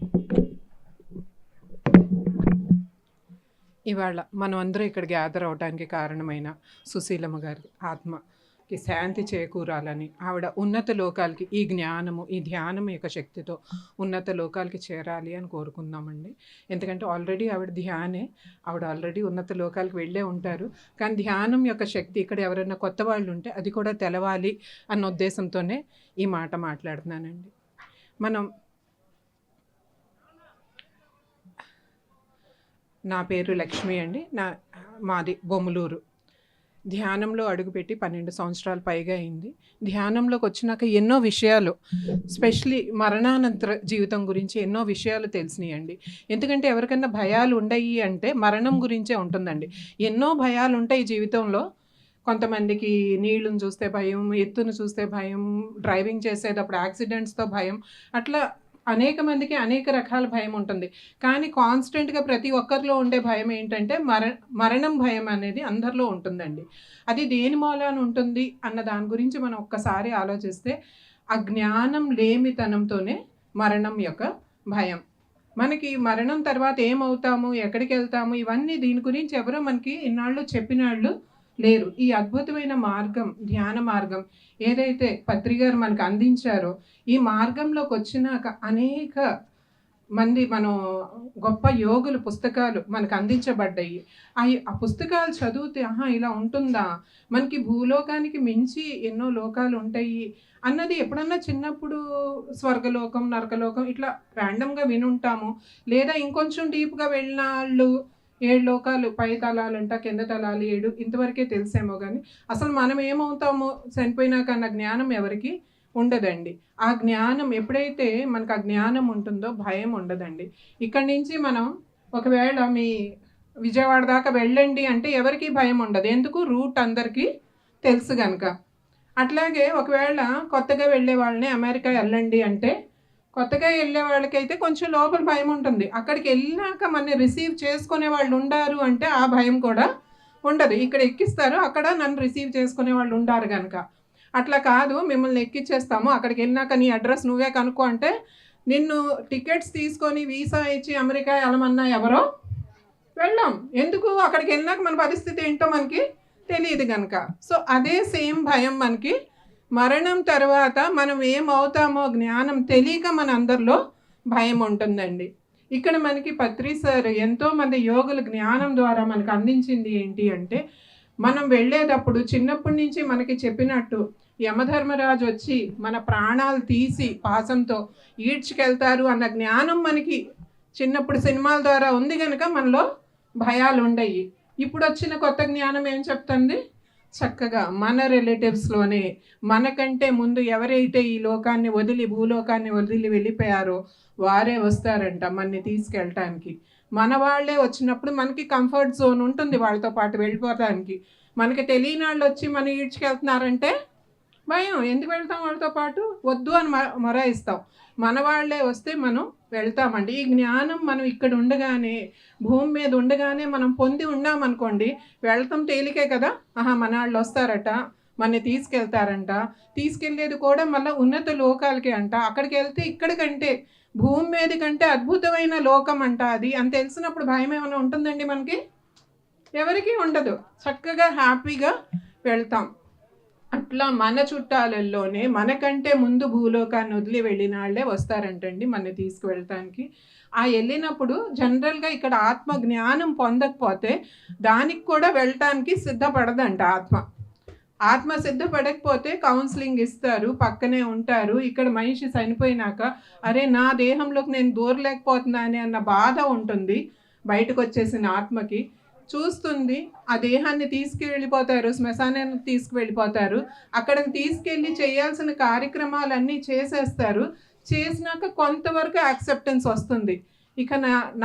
ఇవాళ మనం అందరూ ఇక్కడ గ్యాదర్ అవడానికి కారణమైన సుశీలమ్మ గారి ఆత్మకి శాంతి చేకూరాలని, ఆవిడ ఉన్నత లోకాలకి ఈ జ్ఞానము, ఈ ధ్యానం యొక్క శక్తితో ఉన్నత లోకాలకి చేరాలి అని కోరుకుందామండి. ఎందుకంటే ఆల్రెడీ ఆవిడ ఆల్రెడీ ఉన్నత లోకాలకి వెళ్ళే ఉంటారు. కానీ ధ్యానం యొక్క శక్తి ఇక్కడ ఎవరైనా కొత్త వాళ్ళు ఉంటే అది కూడా తెలవాలి అన్న ఉద్దేశంతోనే ఈ మాట మాట్లాడుతున్నానండి. నా పేరు లక్ష్మి అండి. మాది బొమ్మలూరు. ధ్యానంలో అడుగుపెట్టి 12 సంవత్సరాలు పైగా అయింది. ధ్యానంలోకి వచ్చినాక ఎన్నో విషయాలు, స్పెషలీ మరణానంతర జీవితం గురించి ఎన్నో విషయాలు తెలిసినాయండి. ఎందుకంటే ఎవరికైనా భయాలు ఉండయి అంటే మరణం గురించే ఉంటుందండి. ఎన్నో భయాలు ఉంటాయి జీవితంలో. కొంతమందికి నీళ్ళను చూస్తే భయం, ఎత్తును చూస్తే భయం, డ్రైవింగ్ చేసేటప్పుడు యాక్సిడెంట్స్తో భయం, అట్లా అనేక మందికి అనేక రకాల భయం ఉంటుంది. కానీ కాన్స్టెంట్గా ప్రతి ఒక్కరిలో ఉండే భయం ఏంటంటే మరణం భయం అనేది అందరిలో ఉంటుందండి. అది దేని మూలాన ఉంటుంది అన్న దాని గురించి మనం ఒక్కసారి ఆలోచిస్తే ఆ జ్ఞానం లేమితనంతోనే మరణం యొక్క భయం. మనకి మరణం తర్వాత ఏమవుతాము, ఎక్కడికి వెళ్తాము, ఇవన్నీ దీని గురించి ఎవరో మనకి ఇన్నాళ్ళు చెప్పినాళ్ళు లేరు. ఈ అద్భుతమైన మార్గం, ధ్యాన మార్గం ఏదైతే పత్రిగారు మనకు అందించారో, ఈ మార్గంలోకి వచ్చినాక అనేక మంది మనం గొప్ప యోగుల పుస్తకాలు మనకు అందించబడ్డాయి. ఆ పుస్తకాలు చదివితే ఇలా ఉంటుందా, మనకి భూలోకానికి మించి ఎన్నో లోకాలు ఉంటాయి అన్నది ఎప్పుడన్నా చిన్నప్పుడు స్వర్గలోకం, నరకలోకం ఇట్లా ర్యాండమ్గా వినుంటాము. లేదా ఇంకొంచెం డీప్గా వెళ్ళిన వాళ్ళు 7 లోకాలు, పై తలాలంట, కింద తలాలు 7, ఇంతవరకే తెలిసేమో. కానీ అసలు మనం ఏమవుతామో చనిపోయినాక అన్న జ్ఞానం ఎవరికి ఉండదండి. ఆ జ్ఞానం ఎప్పుడైతే మనకు ఆ జ్ఞానం ఉంటుందో భయం ఉండదండి. ఇక్కడి నుంచి మనం ఒకవేళ మీ విజయవాడ దాకా వెళ్ళండి అంటే ఎవరికి భయం ఉండదు. ఎందుకు? రూట్ అందరికీ తెలుసు కనుక. అట్లాగే ఒకవేళ కొత్తగా వెళ్ళే వాళ్ళని అమెరికా వెళ్ళండి అంటే కొత్తగా వెళ్ళే వాళ్ళకైతే కొంచెం లోపల భయం ఉంటుంది. అక్కడికి వెళ్ళాక మన రిసీవ్ చేసుకునే వాళ్ళు ఉండారు అంటే ఆ భయం కూడా ఉండదు. ఇక్కడ ఎక్కిస్తారు, అక్కడ నన్ను రిసీవ్ చేసుకునే వాళ్ళు ఉండారు కనుక. అట్లా కాదు, మిమ్మల్ని ఎక్కిచ్చేస్తాము, అక్కడికి వెళ్ళాక నీ అడ్రస్ నువ్వే కనుక్కో అంటే నిన్ను టికెట్స్ తీసుకొని వీసా ఇచ్చి అమెరికా వెళ్ళమన్నా ఎవరో వెళ్ళాం. ఎందుకు? అక్కడికి వెళ్ళాక మన పరిస్థితి ఏంటో మనకి తెలియదు కనుక. సో అదే సేమ్ భయం మనకి మరణం తర్వాత మనం ఏమవుతామో జ్ఞానం తెలియక మన అందరిలో భయం ఉంటుందండి. ఇక్కడ మనకి పత్రి సార్ ఎంతోమంది యోగుల జ్ఞానం ద్వారా మనకు అందించింది ఏంటి అంటే, మనం వెళ్ళేటప్పుడు చిన్నప్పటి నుంచి మనకి చెప్పినట్టు యమధర్మరాజు వచ్చి మన ప్రాణాలు తీసి పాశంతో ఈడ్చుకెళ్తారు అన్న జ్ఞానం మనకి చిన్నప్పుడు సినిమాల ద్వారా ఉంది కనుక మనలో భయాలు ఉండయి. ఇప్పుడు వచ్చిన కొత్త జ్ఞానం ఏం చెప్తుంది? చక్కగా మన రిలేటివ్స్లోనే మనకంటే ముందు ఎవరైతే ఈ లోకాన్ని వదిలి భూలోకాన్ని వదిలి వెళ్ళిపోయారో వారే వస్తారంట మనని తీసుకెళ్ళటానికి. మన వాళ్ళే వచ్చినప్పుడు మనకి కంఫర్ట్ జోన్ ఉంటుంది వాళ్ళతో పాటు వెళ్ళిపోవడానికి. మనకి తెలియని వాళ్ళు వచ్చి మనం ఈడ్చుకెళ్తున్నారంటే భయం. ఎందుకు వెళ్తాం వాళ్ళతో పాటు? వద్దు అని మొరాయిస్తాం. మన వాళ్ళే వస్తే మనం వెళ్తామండి. ఈ జ్ఞానం మనం ఇక్కడ ఉండగానే, భూమి మీద ఉండగానే మనం పొంది ఉన్నామనుకోండి, వెళ్తాం తేలికే కదా. మన వాళ్ళు వస్తారట, మనని తీసుకెళ్తారంట. తీసుకెళ్లేది కూడా మళ్ళీ ఉన్నత లోకాలకి అంట. అక్కడికి వెళ్తే ఇక్కడికంటే భూమి మీద కంటే అద్భుతమైన లోకం అంట అది అని తెలిసినప్పుడు భయం ఏమైనా ఉంటుందండి మనకి? ఎవరికి ఉండదు. చక్కగా హ్యాపీగా వెళ్తాం. అట్లా మన చుట్టాలలోనే మనకంటే ముందు భూలోకాన్ని వదిలి వెళ్ళిన వాళ్ళే వస్తారంటండి మనని తీసుకువెళ్ళటానికి. వెళ్ళినప్పుడు జనరల్గా ఇక్కడ ఆత్మ జ్ఞానం పొందకపోతే దానికి కూడా వెళ్ళటానికి సిద్ధపడదంట ఆత్మ. ఆత్మ సిద్ధపడకపోతే కౌన్సిలింగ్ ఇస్తారు, పక్కనే ఉంటారు. ఇక్కడ మనిషి చనిపోయినాక అరే నా దేహంలోకి నేను దూరలేకపోతున్నానే అన్న బాధ ఉంటుంది బయటకు వచ్చేసిన ఆత్మకి. చూస్తుంది, ఆ దేహాన్ని తీసుకువెళ్ళిపోతారు, శ్మశానానికి తీసుకువెళ్ళిపోతారు. అక్కడికి తీసుకెళ్ళి చేయాల్సిన కార్యక్రమాలన్నీ చేసేస్తారు. చేసినాక కొంతవరకు యాక్సెప్టెన్స్ వస్తుంది. ఇక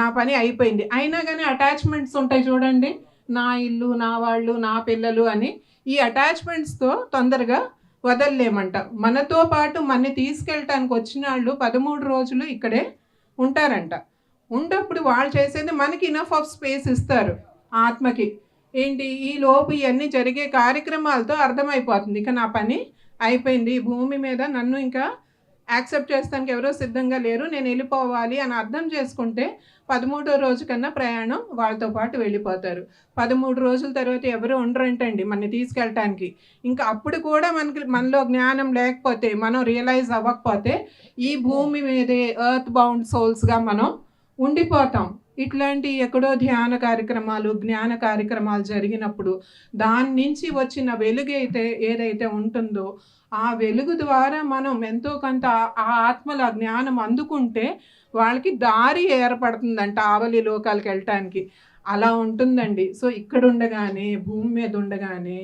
నా పని అయిపోయింది. అయినా కానీ అటాచ్మెంట్స్ ఉంటాయి చూడండి, నా ఇల్లు, నా వాళ్ళు, నా పిల్లలు అని. ఈ అటాచ్మెంట్స్తో తొందరగా వదలలేమంట. మనతో పాటు మనని తీసుకెళ్ళటానికి వచ్చిన వాళ్ళు 13 రోజులు ఇక్కడే ఉంటారంట. ఉన్నప్పుడు వాళ్ళు చేసేది మనకి ఇనఫ్ ఆఫ్ స్పేస్ ఇస్తారు ఆత్మకి. ఏంటి, ఈ లోపు ఇవన్నీ జరిగే కార్యక్రమాలతో అర్థమైపోతుంది ఇక నా పని అయిపోయింది, భూమి మీద నన్ను ఇంకా యాక్సెప్ట్ చేస్తానికి ఎవరో సిద్ధంగా లేరు, నేను వెళ్ళిపోవాలి అని అర్థం చేసుకుంటే 13వ రోజు కన్నా ప్రయాణం వాళ్ళతో పాటు వెళ్ళిపోతారు. 13 రోజుల తర్వాత ఎవరు ఉండరంటండి మనని తీసుకెళ్ళటానికి. ఇంకా అప్పుడు కూడా మనలో జ్ఞానం లేకపోతే, మనం రియలైజ్ అవ్వకపోతే ఈ భూమి మీదే ఎర్త్ బౌండ్ సోల్స్గా మనం ఉండిపోతాం. ఇట్లాంటి ఎక్కడో ధ్యాన కార్యక్రమాలు, జ్ఞాన కార్యక్రమాలు జరిగినప్పుడు దాని నుంచి వచ్చిన వెలుగు ఏదైతే ఉంటుందో ఆ వెలుగు ద్వారా మనం ఎంతో కొంత ఆ ఆత్మల జ్ఞానం అందుకుంటే వాళ్ళకి దారి ఏర్పడుతుందంట ఆవలి లోకాలకు వెళ్ళటానికి. అలా ఉంటుందండి. సో ఇక్కడ ఉండగానే, భూమి మీద ఉండగానే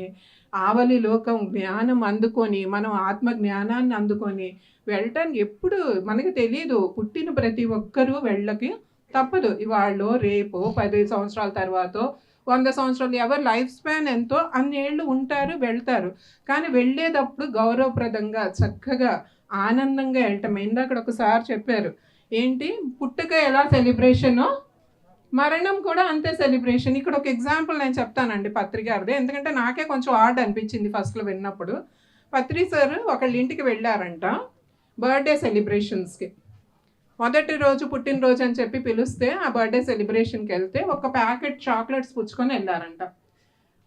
ఆవలి లోకం జ్ఞానం అందుకొని, మనం ఆత్మ జ్ఞానాన్ని అందుకొని వెళ్ళటానికి ఎప్పుడు మనకి తెలియదు. పుట్టిన ప్రతి ఒక్కరూ వెళ్ళకి తప్పదు. ఇవాళ్ళు రేపు 10 సంవత్సరాల తర్వాత 100 సంవత్సరాలు, ఎవరు లైఫ్ స్పాన్ ఎంతో అన్ని ఏళ్ళు ఉంటారు, వెళ్తారు. కానీ వెళ్ళేటప్పుడు గౌరవప్రదంగా చక్కగా ఆనందంగా వెళ్ళటం. ఇందాక ఒకసారి చెప్పారు, ఏంటి పుట్టుక ఎలా సెలబ్రేషనో మరణం కూడా అంతే సెలబ్రేషన్. ఇక్కడ ఒక ఎగ్జాంపుల్ నేను చెప్తానండి పత్రి గారిది, ఎందుకంటే నాకే కొంచెం ఆర్డ్ అనిపించింది ఫస్ట్లో విన్నప్పుడు. పత్రి సార్ ఒకళ్ళ ఇంటికి వెళ్ళారంట బర్త్డే సెలబ్రేషన్స్కి. మొదటి రోజు పుట్టినరోజు అని చెప్పి పిలిస్తే ఆ బర్త్డే సెలబ్రేషన్కి వెళ్తే ఒక ప్యాకెట్ చాక్లెట్స్ పుచ్చుకొని వెళ్ళారంట.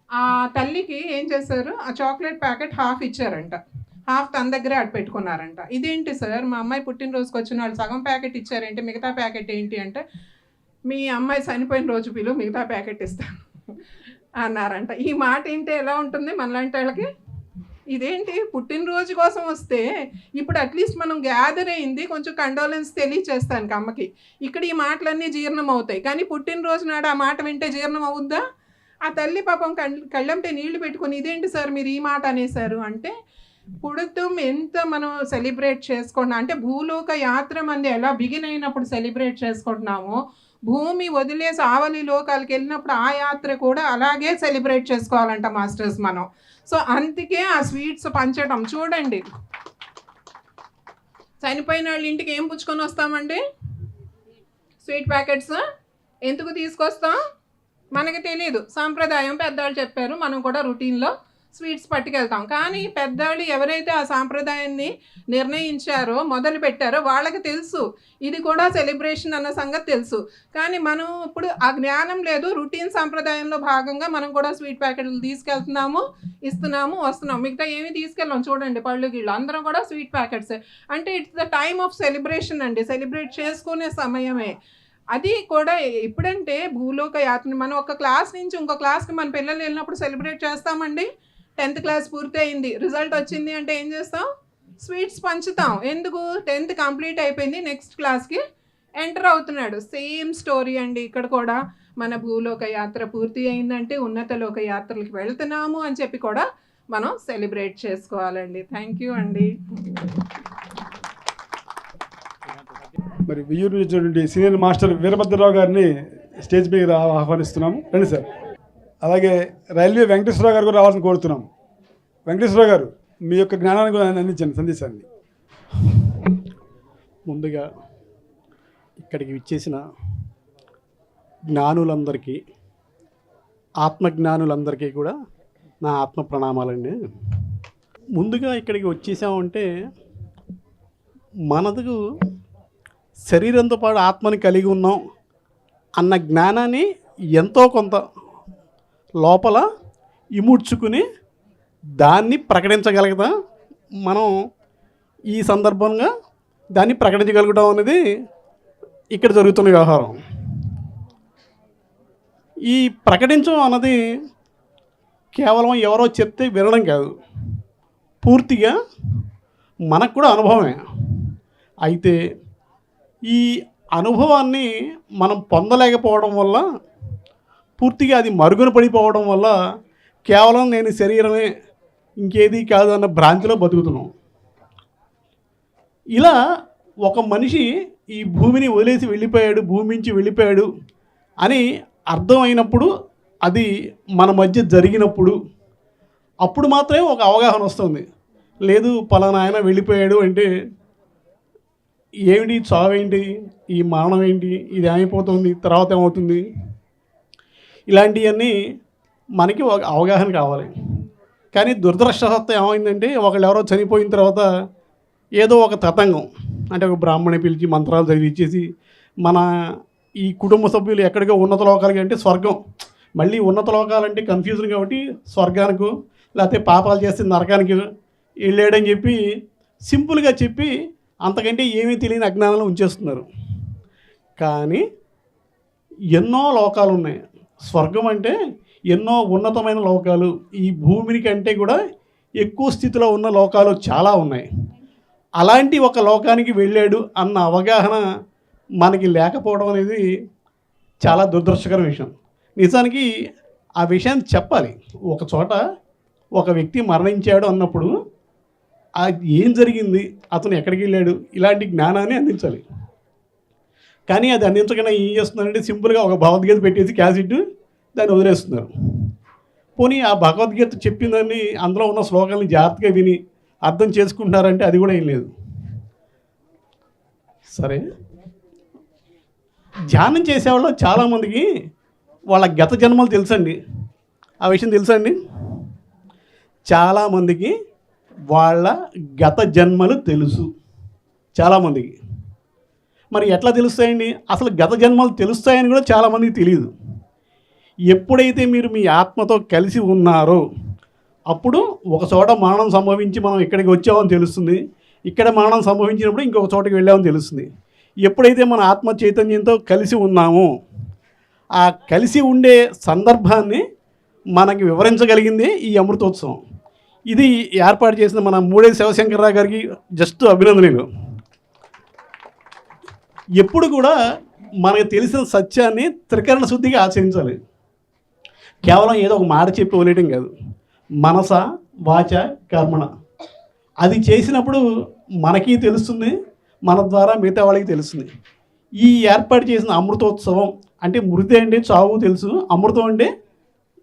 ఆ తల్లికి ఏం చేశారు, ఆ చాక్లెట్ ప్యాకెట్ హాఫ్ ఇచ్చారంట, హాఫ్ తన దగ్గరే అటు పెట్టుకున్నారంట. ఇదేంటి సార్, మా అమ్మాయి పుట్టినరోజుకి వచ్చిన వాళ్ళు సగం ప్యాకెట్ ఇచ్చారేంటి, మిగతా ప్యాకెట్ ఏంటి అంటే, మీ అమ్మాయి చనిపోయిన రోజు పిలువు, మిగతా ప్యాకెట్ ఇస్తాను అన్నారంట. ఈ మాట ఏంటి ఎలా ఉంటుంది మనలాంటి వాళ్ళకి? ఇదేంటి, పుట్టినరోజు కోసం వస్తే ఇప్పుడు అట్లీస్ట్ మనం గ్యాదర్ అయింది కొంచెం కండోలెన్స్ తెలియచేస్తానికి అమ్మకి. ఇక్కడ ఈ మాటలన్నీ జీర్ణం అవుతాయి, కానీ పుట్టినరోజు నాడు ఆ మాట వింటే జీర్ణం అవుద్దా? ఆ తల్లి పాపం కళ్ళంటే నీళ్లు పెట్టుకుని, ఇదేంటి సార్ మీరు ఈ మాట అనేసారు అంటే, పుడతం ఎంత మనం సెలబ్రేట్ చేసుకుంటున్నాం అంటే, భూలోక యాత్ర మంది ఎలా బిగిన్ అయినప్పుడు సెలబ్రేట్ చేసుకుంటున్నామో, భూమి వదిలేసి ఆవలి లోకాలకు వెళ్ళినప్పుడు ఆ యాత్ర కూడా అలాగే సెలబ్రేట్ చేసుకోవాలంట మాస్టర్స్ మనం. సో అందుకే ఆ స్వీట్స్ పంచడం చూడండి. చనిపోయిన వాళ్ళ ఇంటికి ఏం పుచ్చుకొని వస్తామండి? Sweet packets. ఎందుకు తీసుకొస్తాం మనకి తెలియదు, సాంప్రదాయం పెద్దవాళ్ళు చెప్పారు, మనం కూడా రొటీన్లో స్వీట్స్ పట్టుకెళ్తాం. కానీ పెద్దవాళ్ళు ఎవరైతే ఆ సాంప్రదాయాన్ని నిర్ణయించారో, మొదలు పెట్టారో వాళ్ళకి తెలుసు ఇది కూడా సెలబ్రేషన్ అన్న సంగతి తెలుసు. కానీ మనం ఇప్పుడు ఆ జ్ఞానం లేదు, రొటీన్ సాంప్రదాయంలో భాగంగా మనం కూడా స్వీట్ ప్యాకెట్లు తీసుకెళ్తున్నాము, ఇస్తున్నాము, వస్తున్నాము. మిగతా ఏమీ తీసుకెళ్ళాం చూడండి, పళ్ళు గిళ్ళు అందరం కూడా స్వీట్ ప్యాకెట్స్. అంటే it's the time of celebration అండి, సెలబ్రేట్ చేసుకునే సమయమే అది కూడా. ఎప్పుడంటే భూలోక యాత్ర మనం ఒక క్లాస్ నుంచి ఇంకో క్లాస్కి మన పిల్లలు వెళ్ళినప్పుడు సెలబ్రేట్ చేస్తామండి. 10th క్లాస్ పూర్తి అయింది, రిజల్ట్ వచ్చింది అంటే ఏం చేస్తాం? స్వీట్స్ పంచుతాం. ఎందుకు? 10th కంప్లీట్ అయిపోయింది, నెక్స్ట్ క్లాస్కి ఎంటర్ అవుతున్నాడు. సేమ్ స్టోరీ అండి ఇక్కడ కూడా. మన భూలోక యాత్ర పూర్తి అయిందంటే ఉన్నత లోక యాత్రలకు వెళ్తున్నాము అని చెప్పి కూడా మనం సెలబ్రేట్ చేసుకోవాలండి. థ్యాంక్ యూ అండి. మరి వియ్యూరు నుంచి వచ్చినటువంటి సీనియర్ మాస్టర్ వీరభద్రరావు గారిని స్టేజ్ మీద ఆహ్వానిస్తున్నాము. రండి సార్. అలాగే రైల్వే వెంకటేశ్వరరావు గారు కూడా రావాలని కోరుతున్నాము. వెంకటేశ్వరరావు గారు, మీ యొక్క జ్ఞానాన్ని కూడా అందించండి, సందేశాన్ని. ముందుగా ఇక్కడికి విచ్చేసిన జ్ఞానులందరికీ, ఆత్మజ్ఞానులందరికీ కూడా నా ఆత్మ ప్రణామాలండి. ముందుగా ఇక్కడికి వచ్చేసామంటే మనకు శరీరంతో పాటు ఆత్మని కలిగి ఉన్నాం అన్న జ్ఞానాన్ని ఎంతో కొంత లోపల ఇముడ్చుకుని దాన్ని ప్రకటించగలుగుతాం. మనం ఈ సందర్భంగా దాన్ని ప్రకటించగలుగుతాం అనేది ఇక్కడ జరుగుతున్న వ్యవహారం. ఈ ప్రకటించడం అన్నది కేవలం ఎవరో చెప్తే వినడం కాదు, పూర్తిగా మనకు కూడా అనుభవమే. అయితే ఈ అనుభవాన్ని మనం పొందలేకపోవడం వల్ల, పూర్తిగా అది మరుగున పడిపోవడం వల్ల కేవలం నేను శరీరమే ఇంకేది కాదు అన్న భ్రాంతిలో బతుకుతున్నాం. ఇలా ఒక మనిషి ఈ భూమిని వదిలేసి వెళ్ళిపోయాడు, భూమి నుంచి వెళ్ళిపోయాడు అని అర్థమైనప్పుడు, అది మన మధ్య జరిగినప్పుడు, అప్పుడు మాత్రమే ఒక అవగాహన వస్తుంది. లేదు పలానా ఆయన వెళ్ళిపోయాడు అంటే ఏమిటి, చావేంటి, ఈ మరణం ఏంటి, ఇది ఏమైపోతుంది, తర్వాత ఏమవుతుంది, ఇలాంటివన్నీ మనకి ఒక అవగాహన కావాలి. కానీ దురదృష్టవశాత్తు ఏమైందంటే, ఒకళ్ళు ఎవరో చనిపోయిన తర్వాత ఏదో ఒక తతంగం అంటే ఒక బ్రాహ్మణి పిలిచి మంత్రాలు చదివించేసి మన ఈ కుటుంబ సభ్యులు ఎక్కడికో ఉన్నత లోకాలకి అంటే స్వర్గం, మళ్ళీ ఉన్నత లోకాలంటే కన్ఫ్యూజన్ కాబట్టి స్వర్గానికి లేకపోతే పాపాలు చేస్తే నరకానికి వెళ్ళాడని చెప్పి సింపుల్గా చెప్పి అంతకంటే ఏమీ తెలియని అజ్ఞానంలో ఉంచేస్తున్నారు. కానీ ఎన్నో లోకాలు ఉన్నాయి. స్వర్గం అంటే ఎన్నో ఉన్నతమైన లోకాలు, ఈ భూమిని కంటే కూడా ఎక్కువ స్థితిలో ఉన్న లోకాలు చాలా ఉన్నాయి. అలాంటి ఒక లోకానికి వెళ్ళాడు అన్న అవగాహన మనకి లేకపోవడం అనేది చాలా దురదృష్టకర విషయం. నిజానికి ఆ విషయాన్ని చెప్పాలి. ఒక చోట ఒక వ్యక్తి మరణించాడు అన్నప్పుడు ఏం జరిగింది, అతను ఎక్కడికి వెళ్ళాడు, ఇలాంటి జ్ఞానాన్ని అందించాలి. కానీ అది అందించకుండా ఏం చేస్తున్నారంటే సింపుల్గా ఒక భగవద్గీత పెట్టేసి క్యాసెట్ దాన్ని వదిలేస్తున్నారు. పోనీ ఆ భగవద్గీత చెప్పిందని అందులో ఉన్న శ్లోకాలను జాగ్రత్తగా విని అర్థం చేసుకుంటున్నారంటే అది కూడా ఏం లేదు. సరే, ధ్యానం చేసేవాళ్ళు చాలామందికి వాళ్ళ గత జన్మలు తెలుసండి. ఆ విషయం తెలుసండి? చాలామందికి వాళ్ళ గత జన్మలు తెలుసు చాలామందికి. మరి ఎట్లా తెలుస్తాయండి? అసలు గత జన్మలు తెలుస్తాయని కూడా చాలామందికి తెలియదు. ఎప్పుడైతే మీరు మీ ఆత్మతో కలిసి ఉన్నారో అప్పుడు ఒక చోట మరణం సంభవించి మనం ఇక్కడికి వచ్చామని తెలుస్తుంది, ఇక్కడ మరణం సంభవించినప్పుడు ఇంకొక చోటకి వెళ్ళామని తెలుస్తుంది. ఎప్పుడైతే మన ఆత్మ చైతన్యంతో కలిసి ఉన్నామో ఆ కలిసి ఉండే సందర్భాన్ని మనకి వివరించగలిగింది ఈ అమృతోత్సవం. ఇది ఏర్పాటు చేసిన మన మూడే శివశంకర్రావు గారికి జస్ట్ అభినందనలు. ఎప్పుడు కూడా మనకు తెలిసిన సత్యాన్ని త్రికరణ శుద్ధిగా ఆచరించాలి. కేవలం ఏదో ఒక మాట చెప్పి వదిలేయడం కాదు. మనస వాచ కర్మణ అది చేసినప్పుడు మనకి తెలుస్తుంది, మన ద్వారా మిగతా వాళ్ళకి తెలుస్తుంది. ఈ ఏర్పాటు చేసిన అమృతోత్సవం అంటే మృతి అంటే చావు తెలుసు, అమృతం అంటే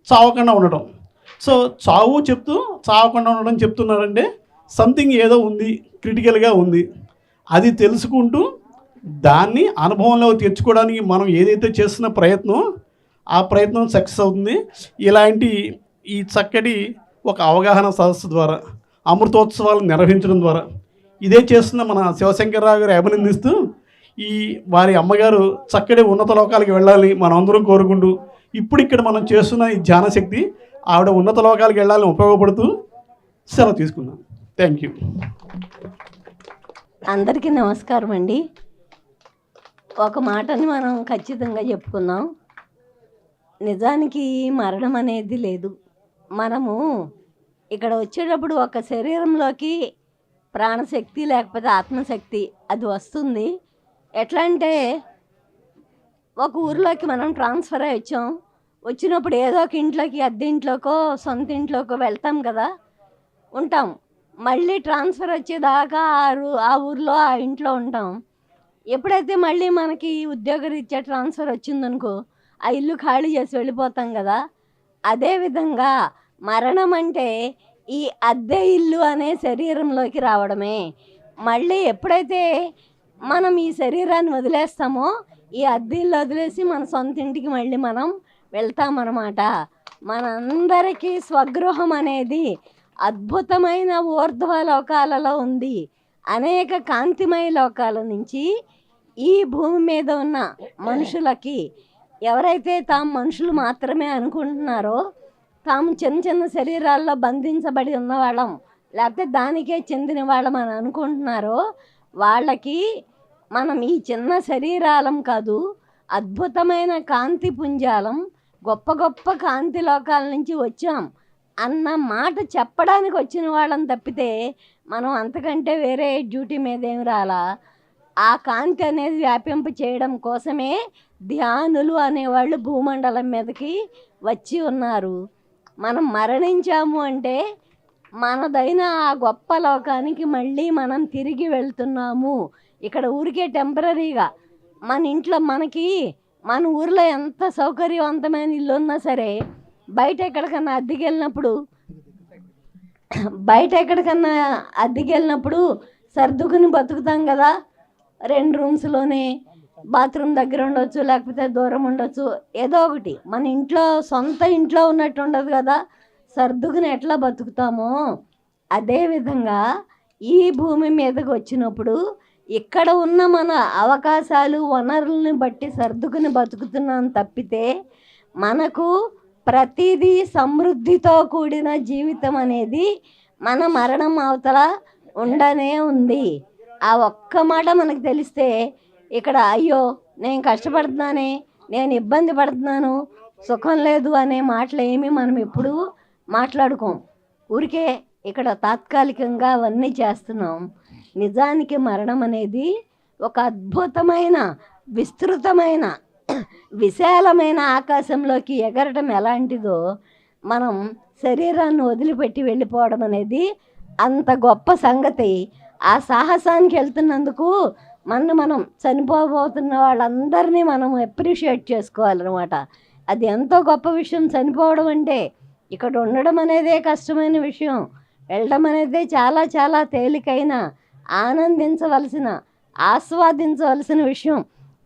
చావకుండా ఉండటం. సో చావు చెప్తూ చావకుండా ఉండడం చెప్తున్నారంటే సంథింగ్ ఏదో ఉంది, క్రిటికల్గా ఉంది. అది తెలుసుకుంటూ దాన్ని అనుభవంలో తెచ్చుకోవడానికి మనం ఏదైతే చేస్తున్న ప్రయత్నం ఆ ప్రయత్నం సక్సెస్ అవుతుంది. ఇలాంటి ఈ చక్కటి ఒక అవగాహన సదస్సు ద్వారా అమృతోత్సవాలు నిర్వహించడం ద్వారా ఇదే చేస్తున్న మన శివశంకర్రావు గారు అభినందిస్తూ ఈ వారి అమ్మగారు చక్కటి ఉన్నత లోకాలకి వెళ్ళాలని మనం అందరం కోరుకుంటూ ఇప్పుడు ఇక్కడ మనం చేస్తున్న ఈ ధ్యానశక్తి ఆవిడ ఉన్నత లోకాలకు వెళ్ళాలని ఉపయోగపడుతూ సెలవు తీసుకున్నాం. Thank you. అందరికీ నమస్కారం అండి. ఒక మాటని మనం ఖచ్చితంగా చెప్పుకుందాం. నిజానికి మరణం అనేది లేదు. మనము ఇక్కడ వచ్చేటప్పుడు ఒక శరీరంలోకి ప్రాణశక్తి లేకపోతే ఆత్మశక్తి అది వస్తుంది. ఎట్లా అంటే ఒక ఊరిలోకి మనం ట్రాన్స్ఫర్ అయ్యి వచ్చాం. వచ్చినప్పుడు ఏదో ఒక ఇంట్లోకి, అద్దె ఇంట్లోకో సొంత ఇంట్లోకో వెళ్తాం కదా, ఉంటాం. మళ్ళీ ట్రాన్స్ఫర్ వచ్చేదాకా ఆ ఊరిలో ఆ ఇంట్లో ఉంటాం. ఎప్పుడైతే మళ్ళీ మనకి ఉద్యోగరీత్యా ట్రాన్స్ఫర్ వచ్చిందనుకో ఆ ఇల్లు ఖాళీ చేసి వెళ్ళిపోతాం కదా. అదేవిధంగా మరణం అంటే ఈ అద్దె ఇల్లు అనే శరీరంలోకి రావడమే. మళ్ళీ ఎప్పుడైతే మనం ఈ శరీరాన్ని వదిలేస్తామో ఈ అద్దె ఇల్లు వదిలేసి మన సొంత ఇంటికి మళ్ళీ మనం వెళ్తామన్నమాట. మనందరికీ స్వగృహం అనేది అద్భుతమైన ఊర్ధ్వ లోకాలలో ఉంది. అనేక కాంతిమయ లోకాల నుంచి ఈ భూమి మీద ఉన్న మనుషులకి, ఎవరైతే తాము మనుషులు మాత్రమే అనుకుంటున్నారో, తాము చిన్న చిన్న శరీరాల్లో బంధించబడి ఉన్నవాళ్ళం లేకపోతే దానికే చెందిన వాళ్ళం అని అనుకుంటున్నారో, వాళ్ళకి మనం ఈ చిన్న శరీరాలం కాదు, అద్భుతమైన కాంతి పుంజాలం, గొప్ప గొప్ప కాంతి లోకాల నుంచి వచ్చాం అన్న మాట చెప్పడానికి వచ్చిన వాళ్ళని తప్పితే మనం అంతకంటే వేరే డ్యూటీ మీద ఏమి రాలా. ఆ కాంతి అనేది వ్యాపింప చేయడం కోసమే ధ్యానులు అనేవాళ్ళు భూమండలం మీదకి వచ్చి ఉన్నారు. మనం మరణించాము అంటే మనదైన ఆ గొప్ప లోకానికి మళ్ళీ మనం తిరిగి వెళ్తున్నాము. ఇక్కడ ఊరికే టెంపరీగా మన ఇంట్లో మన ఊర్లో ఎంత సౌకర్యవంతమైన ఇల్లు ఉన్నా సరే బయట ఎక్కడికన్నా అద్దెకి వెళ్ళినప్పుడు సర్దుకుని బతుకుతాం కదా. 2 రూమ్స్లోనే బాత్రూమ్ దగ్గర ఉండొచ్చు, లేకపోతే దూరం ఉండొచ్చు, ఏదో ఒకటి. మన ఇంట్లో సొంత ఇంట్లో ఉన్నట్టు ఉండదు కదా. సర్దుకుని ఎట్లా బతుకుతామో అదేవిధంగా ఈ భూమి మీదకి వచ్చినప్పుడు ఇక్కడ ఉన్న మన అవకాశాలు వనరుల్ని బట్టి సర్దుకుని బతుకుతున్నాం తప్పితే మనకు ప్రతిదీ సమృద్ధితో కూడిన జీవితం అనేది మన మరణం అవతల ఉండనే ఉంది. ఆ ఒక్క మాట మనకు తెలిస్తే ఇక్కడ అయ్యో నేను కష్టపడుతున్నానే, నేను ఇబ్బంది పడుతున్నాను, సుఖం లేదు అనే మాటలు ఏమీ మనం ఎప్పుడు మాట్లాడుకోం. ఊరికే ఇక్కడ తాత్కాలికంగా అవన్నీ చేస్తున్నాం. నిజానికి మరణం అనేది ఒక అద్భుతమైన విస్తృతమైన విశాలమైన ఆకాశంలోకి ఎగరటం ఎలాంటిదో మనం శరీరాన్ని వదిలిపెట్టి వెళ్ళిపోవడం అనేది అంత గొప్ప సంగతి. ఆ సాహసానికి వెళ్తున్నందుకు మనం చనిపోబోతున్న వాళ్ళందరినీ మనం అప్రిషియేట్ చేసుకోవాలన్నమాట. అది ఎంతో గొప్ప విషయం. చనిపోవడం అంటే ఇక్కడ ఉండడం అనేదే కష్టమైన విషయం, వెళ్ళడం అనేదే చాలా చాలా తేలికైన, ఆనందించవలసిన, ఆస్వాదించవలసిన విషయం.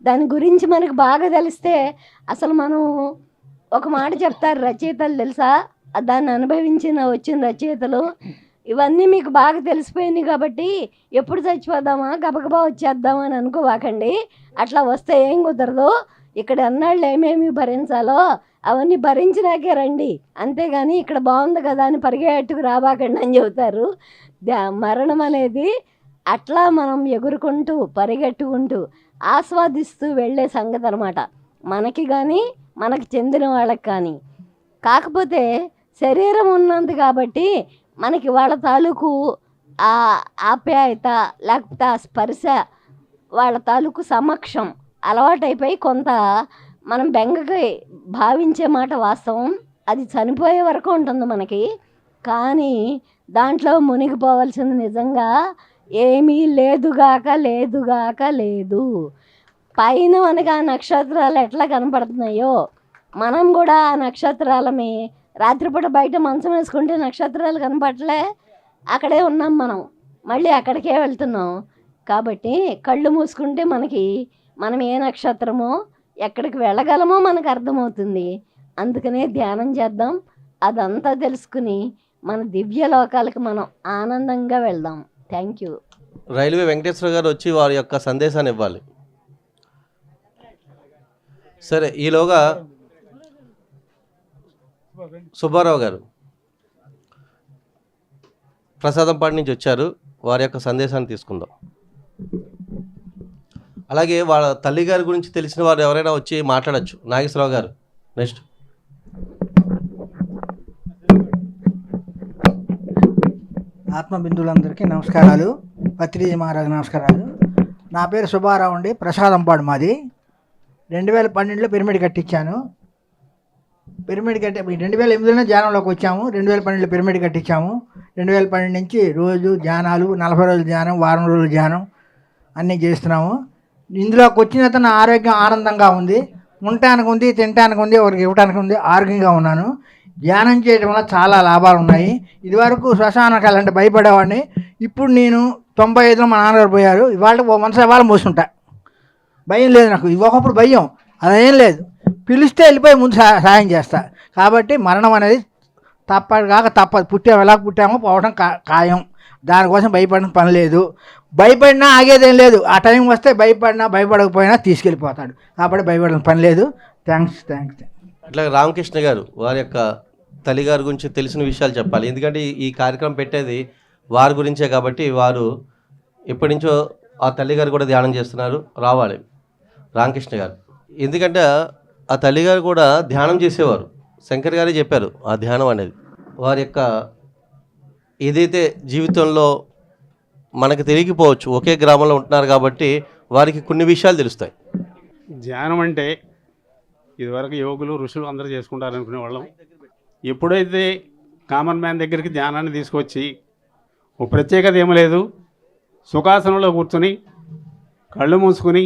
దాని గురించి మనకు బాగా తెలిస్తే అసలు మనం ఒక మాట చెప్తారు రచయితలు తెలుసా, దాన్ని అనుభవించిన వచ్చిన రచయితలు, ఇవన్నీ మీకు బాగా తెలిసిపోయినాయి కాబట్టి ఎప్పుడు చచ్చిపోదామా గబగబా వచ్చేద్దామా అని అనుకోవాకండి. అట్లా వస్తే ఏం కుదరదు. ఇక్కడ అన్నాళ్ళు ఏమేమి భరించాలో అవన్నీ భరించినాకే రండి, అంతేగాని ఇక్కడ బాగుంది కదా అని పరిగెట్టుకు రాబాకండి అని చెబుతారు. మరణం అనేది అట్లా మనం ఎగురుకుంటూ పరిగెట్టుకుంటూ ఆస్వాదిస్తూ వెళ్ళే సంగతి అనమాట. మనకి కానీ మనకు చెందిన వాళ్ళకి కానీ. కాకపోతే శరీరం ఉన్నంత కాబట్టి మనకి వాళ్ళ తాలూకు ఆ ఆప్యాయత లేకపోతే ఆ స్పర్శ, వాళ్ళ తాలూకు సమక్షం అలవాటైపోయి కొంత మనం బెంగకి భావించే మాట వాస్తవం. అది చనిపోయే వరకు ఉంటుంది మనకి. కానీ దాంట్లో మునిగిపోవాల్సింది నిజంగా ఏమీ లేదుగాక లేదు. పైన మనకి ఆ నక్షత్రాలు ఎట్లా కనపడుతున్నాయో మనం కూడా ఆ నక్షత్రాలమే. రాత్రిపూట బయట మంచం వేసుకుంటే నక్షత్రాలు కనపడలే, అక్కడే ఉన్నాం మనం, మళ్ళీ అక్కడికే వెళ్తున్నాం. కాబట్టి కళ్ళు మూసుకుంటే మనం ఏ నక్షత్రమో ఎక్కడికి వెళ్ళగలమో మనకు అర్థమవుతుంది. అందుకనే ధ్యానం చేద్దాం. అదంతా తెలుసుకుని మన దివ్య లోకాలకు మనం ఆనందంగా వెళ్దాం. Thank you. రైల్వే వెంకటేశ్వర గారు వచ్చి వారి యొక్క సందేశాన్ని ఇవ్వాలి. సరే, ఈలోగా సుబ్బారావు గారు ప్రసాదంపాటి నుంచి వచ్చారు, వారి యొక్క సందేశాన్ని తీసుకుందాం. అలాగే వాళ్ళ తల్లి గారి గురించి తెలిసిన వారు ఎవరైనా వచ్చి మాట్లాడచ్చు. నాగేశ్వరరావు గారు నెక్స్ట్. ఆత్మబిందువులందరికీ నమస్కారాలు. పత్రిజీ మహారాజు నమస్కారాలు. నా పేరు సుబ్బారావు అండి. ప్రసాదంపాడు మాది. 2012లో పిరమిడ్ కట్టించాను. పిరమిడ్ కట్టి 2008లోనే ధ్యానంలోకి వచ్చాము. 2012లో పిరమిడ్ కట్టించాము. 2012 నుంచి రోజు ధ్యానాలు, 40 రోజుల ధ్యానం, వారం రోజుల ధ్యానం అన్నీ చేస్తున్నాము. ఇందులోకి వచ్చిన నా ఆరోగ్యం ఆనందంగా ఉంది. ఉండటానికి ఉంది, తినటానికి ఉంది, ఒకరికి ఇవ్వటానికి ఉంది. ఆరోగ్యంగా ఉన్నాను. ధ్యానం చేయడం వల్ల చాలా లాభాలు ఉన్నాయి. ఇదివరకు శ్మశానానికి వెళ్ళాలంటే భయపడేవాడిని. ఇప్పుడు నేను 95లో మా నాన్నగారు పోయారు. ఇవాళ మనసు ఇవాళ మోసుకుంటా. భయం లేదు నాకు. ఒకప్పుడు భయం, అదేం లేదు. పిలిస్తే వెళ్ళిపోయి ముందు సాయం చేస్తా. కాబట్టి మరణం అనేది తప్పదు. ఎలా పుట్టామో పోవడం ఖాయం. దానికోసం భయపడిన పని లేదు. భయపడినా ఆగేదేం లేదు. ఆ టైం వస్తే భయపడకపోయినా తీసుకెళ్ళిపోతాడు. కాబట్టి భయపడిన పని లేదు. థ్యాంక్స్. అట్లా రామకృష్ణ గారు వారి యొక్క తల్లిగారి గురించి తెలిసిన విషయాలు చెప్పాలి. ఎందుకంటే ఈ కార్యక్రమం పెట్టేది వారి గురించే కాబట్టి వారు ఎప్పటి నుంచో ఆ తల్లిగారు కూడా ధ్యానం చేస్తున్నారు. రావాలి రామకృష్ణ గారు. ఎందుకంటే ఆ తల్లిగారు కూడా ధ్యానం చేసేవారు. శంకర్ గారే చెప్పారు ఆ ధ్యానం అనేది. వారి యొక్క ఏదైతే జీవితంలో మనకు తెలియకపోవచ్చు, ఒకే గ్రామంలో ఉంటున్నారు కాబట్టి వారికి కొన్ని విషయాలు తెలుస్తాయి. ధ్యానం అంటే ఇదివరకు యోగులు ఋషులు అందరూ చేసుకుంటారు అనుకునే వాళ్ళం. ఎప్పుడైతే కామన్ మ్యాన్ దగ్గరికి ధ్యానాన్ని తీసుకొచ్చి ఓ ప్రత్యేకత ఏమీ లేదు, సుఖాసనంలో కూర్చుని కళ్ళు మూసుకుని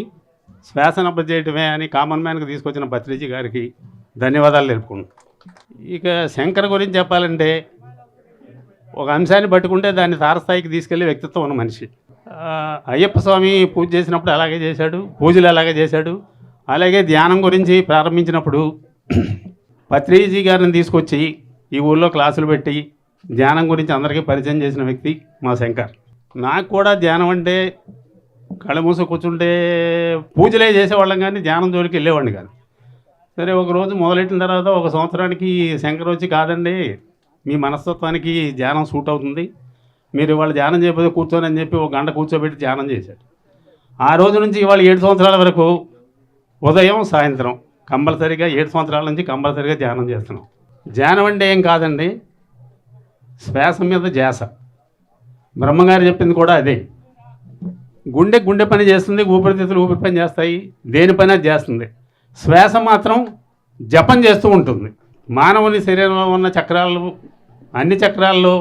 శ్వాసనబ్బ చేయటమే అని కామన్ మ్యాన్కి తీసుకొచ్చిన పత్రిజీ గారికి ధన్యవాదాలు తెలుపుకుంటాం. ఇక శంకర్ గురించి చెప్పాలంటే ఒక అంశాన్ని పట్టుకుంటే దాన్ని తారస్థాయికి తీసుకెళ్లే వ్యక్తిత్వం ఉన్న మనిషి. అయ్యప్ప స్వామి పూజ చేసినప్పుడు అలాగే చేశాడు, పూజలు అలాగే చేశాడు. అలాగే ధ్యానం గురించి ప్రారంభించినప్పుడు పత్రిజీ గారిని తీసుకొచ్చి ఈ ఊళ్ళో క్లాసులు పెట్టి ధ్యానం గురించి అందరికీ పరిచయం చేసిన వ్యక్తి మా శంకర్. నాకు కూడా ధ్యానం అంటే కళ్ళ మూసు కూర్చుంటే పూజలే చేసేవాళ్ళం కానీ ధ్యానం జోలికి వెళ్ళేవాడిని కాదు. సరే ఒకరోజు మొదలెట్టిన తర్వాత ఒక సంవత్సరానికి శంకర్ వచ్చి, కాదండి మీ మనస్తత్వానికి ధ్యానం సూట్ అవుతుంది, మీరు ఇవాళ ధ్యానం చేయకపోతే కూర్చొని అని చెప్పి ఒక గంట కూర్చోబెట్టి ధ్యానం చేశాడు. ఆ రోజు నుంచి ఇవాళ 7 సంవత్సరాల వరకు ఉదయం సాయంత్రం కంపల్సరీగా 7 సంవత్సరాల నుంచి కంపల్సరీగా ధ్యానం చేస్తున్నాం. ధ్యానం అంటే ఏం కాదండి, శ్వాస మీద ధ్యాస. బ్రహ్మగారు చెప్పింది కూడా అదే. గుండె పని చేస్తుంది, ఊపిరితిత్తులు ఊపిరి పని చేస్తాయి, దేని పని అది చేస్తుంది. శ్వాస మాత్రం జపం చేస్తూ ఉంటుంది. మానవుని శరీరంలో ఉన్న చక్రాలు, అన్ని చక్రాల్లో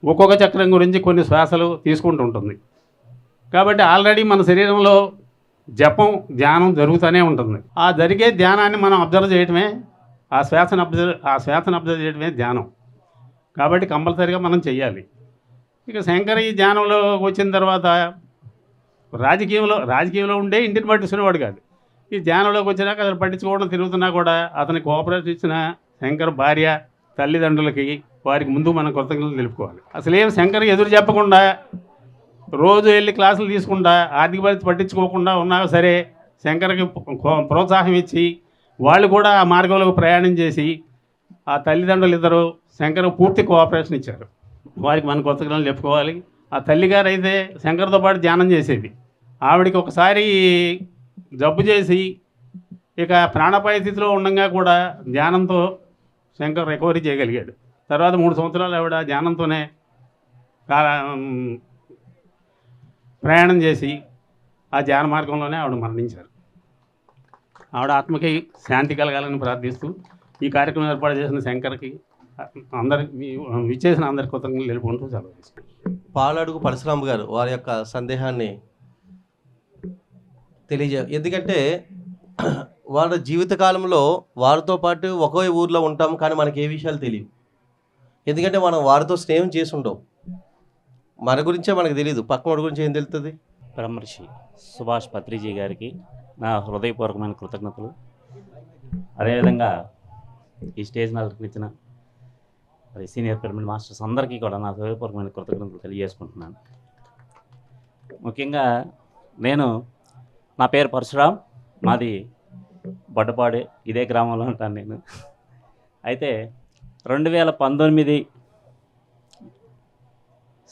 ఒక్కొక్క చక్రం గురించి కొన్ని శ్వాసలు తీసుకుంటూ ఉంటుంది. కాబట్టి ఆల్రెడీ మన శరీరంలో జపం ధ్యానం జరుగుతూనే ఉంటుంది. ఆ జరిగే ధ్యానాన్ని మనం అబ్జర్వ్ చేయటమే, ఆ శ్వాసను అబ్జర్వ్ చేయటమే ధ్యానం. కాబట్టి కంపల్సరీగా మనం చెయ్యాలి. ఇక శంకర్ ఈ ధ్యానంలో వచ్చిన తర్వాత రాజకీయంలో ఉండే ఇంటిని పట్టించుకునేవాడు కాదు. ఈ ధ్యానంలోకి వచ్చినాక అతను పట్టించుకోవడం తిరుగుతున్నా కూడా అతనికి కోఆపరేషన్ ఇచ్చిన శంకర్ భార్య, తల్లిదండ్రులకి వారికి ముందు మనం కృతజ్ఞతలు తెలుపుకోవాలి. అసలేం శంకర్ ఎదురు చెప్పకుండా రోజు వెళ్ళి క్లాసులు తీసుకుంటా ఆర్థిక పరిస్థితి పట్టించుకోకుండా ఉన్నా సరే శంకర్కి ప్రోత్సాహం ఇచ్చి వాళ్ళు కూడా ఆ మార్గంలో ప్రయాణం చేసి ఆ తల్లిదండ్రులు ఇద్దరు శంకర్ పూర్తి కోఆపరేషన్ ఇచ్చారు. వారికి మన కృతజ్ఞతలు చెప్పుకోవాలి. ఆ తల్లిగారు అయితే శంకర్తో పాటు ధ్యానం చేసేది. ఆవిడికి ఒకసారి జబ్బు చేసి ఇక ప్రాణాపాయ స్థితిలో ఉండగా కూడా ధ్యానంతో శంకర్ రికవరీ చేయగలిగాడు. తర్వాత 3 సంవత్సరాలు ఆవిడ ధ్యానంతోనే ప్రయాణం చేసి ఆ ధ్యాన మార్గంలోనే ఆవిడ మరణించారు. ఆవిడ ఆత్మకి శాంతి కలగాలని ప్రార్థిస్తూ ఈ కార్యక్రమం ఏర్పాటు చేసిన శంకర్కి అందరికి విచ్చేసిన అందరికి కృతజ్ఞతలు తెలుపుకుంటూ సెలవు తీసుకుంటాం. పాలడుగు పరశురామ్ గారు వారి యొక్క సందేహాన్ని ఎందుకంటే వాళ్ళ జీవితకాలంలో వారితో పాటు ఒకే ఊర్లో ఉంటాం, కానీ మనకి ఏ విషయాలు తెలియవు. ఎందుకంటే మనం వారితో స్నేహం చేసి ఉండవు, మన గురించే మనకు తెలియదు, పక్కన గురించి ఏం తెలుస్తుంది. బ్రహ్మర్షి సుభాష్ పత్రిజీ గారికి నా హృదయపూర్వకమైన కృతజ్ఞతలు. అదేవిధంగా ఈ స్టేజ్ అలంకరించిన మరి సీనియర్ పిరమిడ్ మాస్టర్స్ అందరికీ కూడా నా హృదయపూర్వకమైన కృతజ్ఞతలు తెలియజేసుకుంటున్నాను. ముఖ్యంగా నా పేరు పరశురామ్, మాది బొడ్డపాడే, ఇదే గ్రామంలో ఉంటాను నేను. అయితే 2019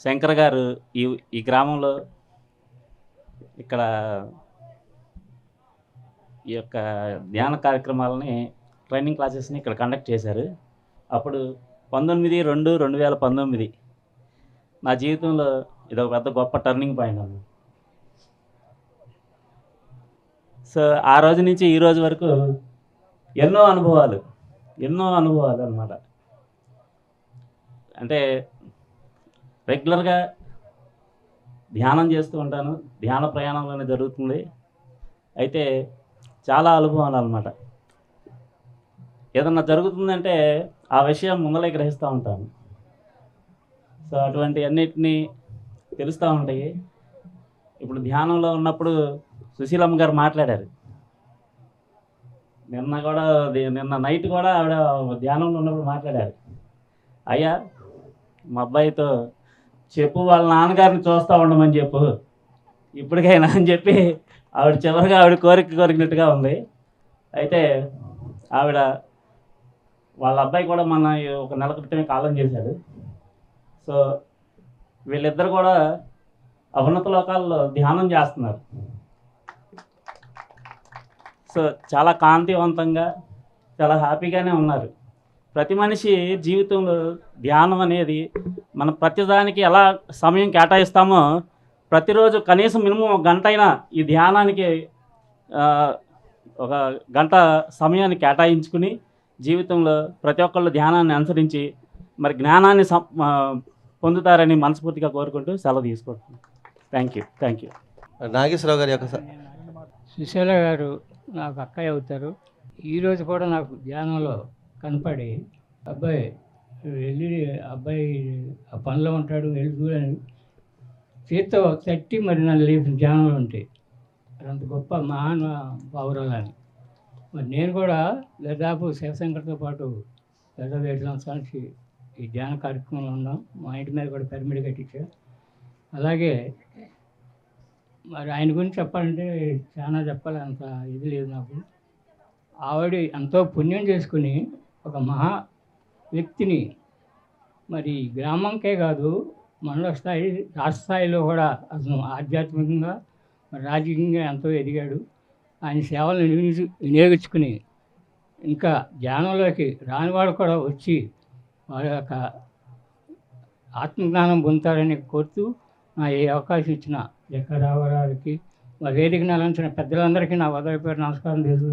శంకర్ గారు ఈ గ్రామంలో ఇక్కడ ఈ యొక్క ధ్యాన కార్యక్రమాలని ట్రైనింగ్ క్లాసెస్ని ఇక్కడ కండక్ట్ చేశారు. అప్పుడు 19/2/2019 నా జీవితంలో ఇది ఒక పెద్ద గొప్ప టర్నింగ్ పాయింట్ అన్నమాట. సో ఆ రోజు నుంచి ఈ రోజు వరకు ఎన్నో అనుభవాలు అన్నమాట. అంటే రెగ్యులర్గా ధ్యానం చేస్తూ ఉంటాను, ధ్యాన ప్రయాణంలోనే జరుగుతుంది. అయితే చాలా అనుభవాలు అన్నమాట. ఏదన్నా జరుగుతుందంటే ఆ విషయం ముందలే గ్రహిస్తూ ఉంటాను. సో అటువంటి అన్నిటినీ తెలుస్తూ ఉంటాయి. ఇప్పుడు ధ్యానంలో ఉన్నప్పుడు సుశీలమ్మ గారు మాట్లాడారు. నిన్న నైట్ కూడా ఆవిడ ధ్యానంలో ఉన్నప్పుడు మాట్లాడారు. అయ్యా మా అబ్బాయితో చెప్పు, వాళ్ళ నాన్నగారిని చూస్తూ ఉండమని చెప్పు ఇప్పటికైనా అని చెప్పి ఆవిడ చివరిగా ఆవిడ కోరినట్టుగా ఉంది. అయితే ఆవిడ వాళ్ళ అబ్బాయి కూడా మన ఒక నెల క్రితమే కాలం చేశాడు. సో వీళ్ళిద్దరు కూడా ఉన్నత లోకాల్లో ధ్యానం చేస్తున్నారు. సో చాలా కాంతివంతంగా చాలా హ్యాపీగానే ఉన్నారు. ప్రతి మనిషి జీవితంలో ధ్యానం అనేది మన ప్రతిదానికి ఎలా సమయం కేటాయిస్తామో ప్రతిరోజు కనీసం మినిమం ఒక గంట అయినా ఈ ధ్యానానికి ఒక గంట సమయాన్ని కేటాయించుకుని జీవితంలో ప్రతి ఒక్కళ్ళు ధ్యానాన్ని అనుసరించి మరి జ్ఞానాన్ని పొందుతారని మనస్ఫూర్తిగా కోరుకుంటూ సెలవు తీసుకుంటున్నాను. Thank you. నాగేశ్వరరావు గారి యొక్క సుశీల గారు నాకు అక్కయ్య అవుతారు. ఈరోజు కూడా నాకు ధ్యానంలో కనపడి అబ్బాయి ఆ పనిలో ఉంటాడు, వెళ్ళి చూడని చేత్తో తట్టి మరి నన్ను లేపి ధ్యానంలో ఉంటాయి. అంత గొప్ప మహాన్ పౌరాలని. మరి నేను కూడా దాదాపు శివశంకర్తో పాటు దాదాపు 7 సంవత్సరాల నుంచి ఈ ధ్యాన కార్యక్రమంలో ఉన్నాం. మా ఇంటి మీద కూడా పిరమిడ్ కట్టించా. అలాగే మరి ఆయన గురించి చెప్పాలంటే చాలా చెప్పాలి, అంత ఇది లేదు నాకు. ఆవిడ ఎంతో పుణ్యం చేసుకుని ఒక మహా వ్యక్తిని మరి గ్రామంకే కాదు మండల స్థాయి, రాష్ట్ర స్థాయిలో కూడా అతను ఆధ్యాత్మికంగా మరి రాజకీయంగా ఎంతో ఎదిగాడు. ఆయన సేవలను వినియోగించుకుని ఇంకా ధ్యానంలోకి రాని వాళ్ళు కూడా వచ్చి వారి యొక్క ఆత్మజ్ఞానం పొందుతారని కోరుతూ నా ఏ అవకాశం ఇచ్చిన జక్క రామారావుకి, మా వేదికను అలంచిన పెద్దలందరికీ నా వదలిపోయిన నమస్కారం తెలుసు.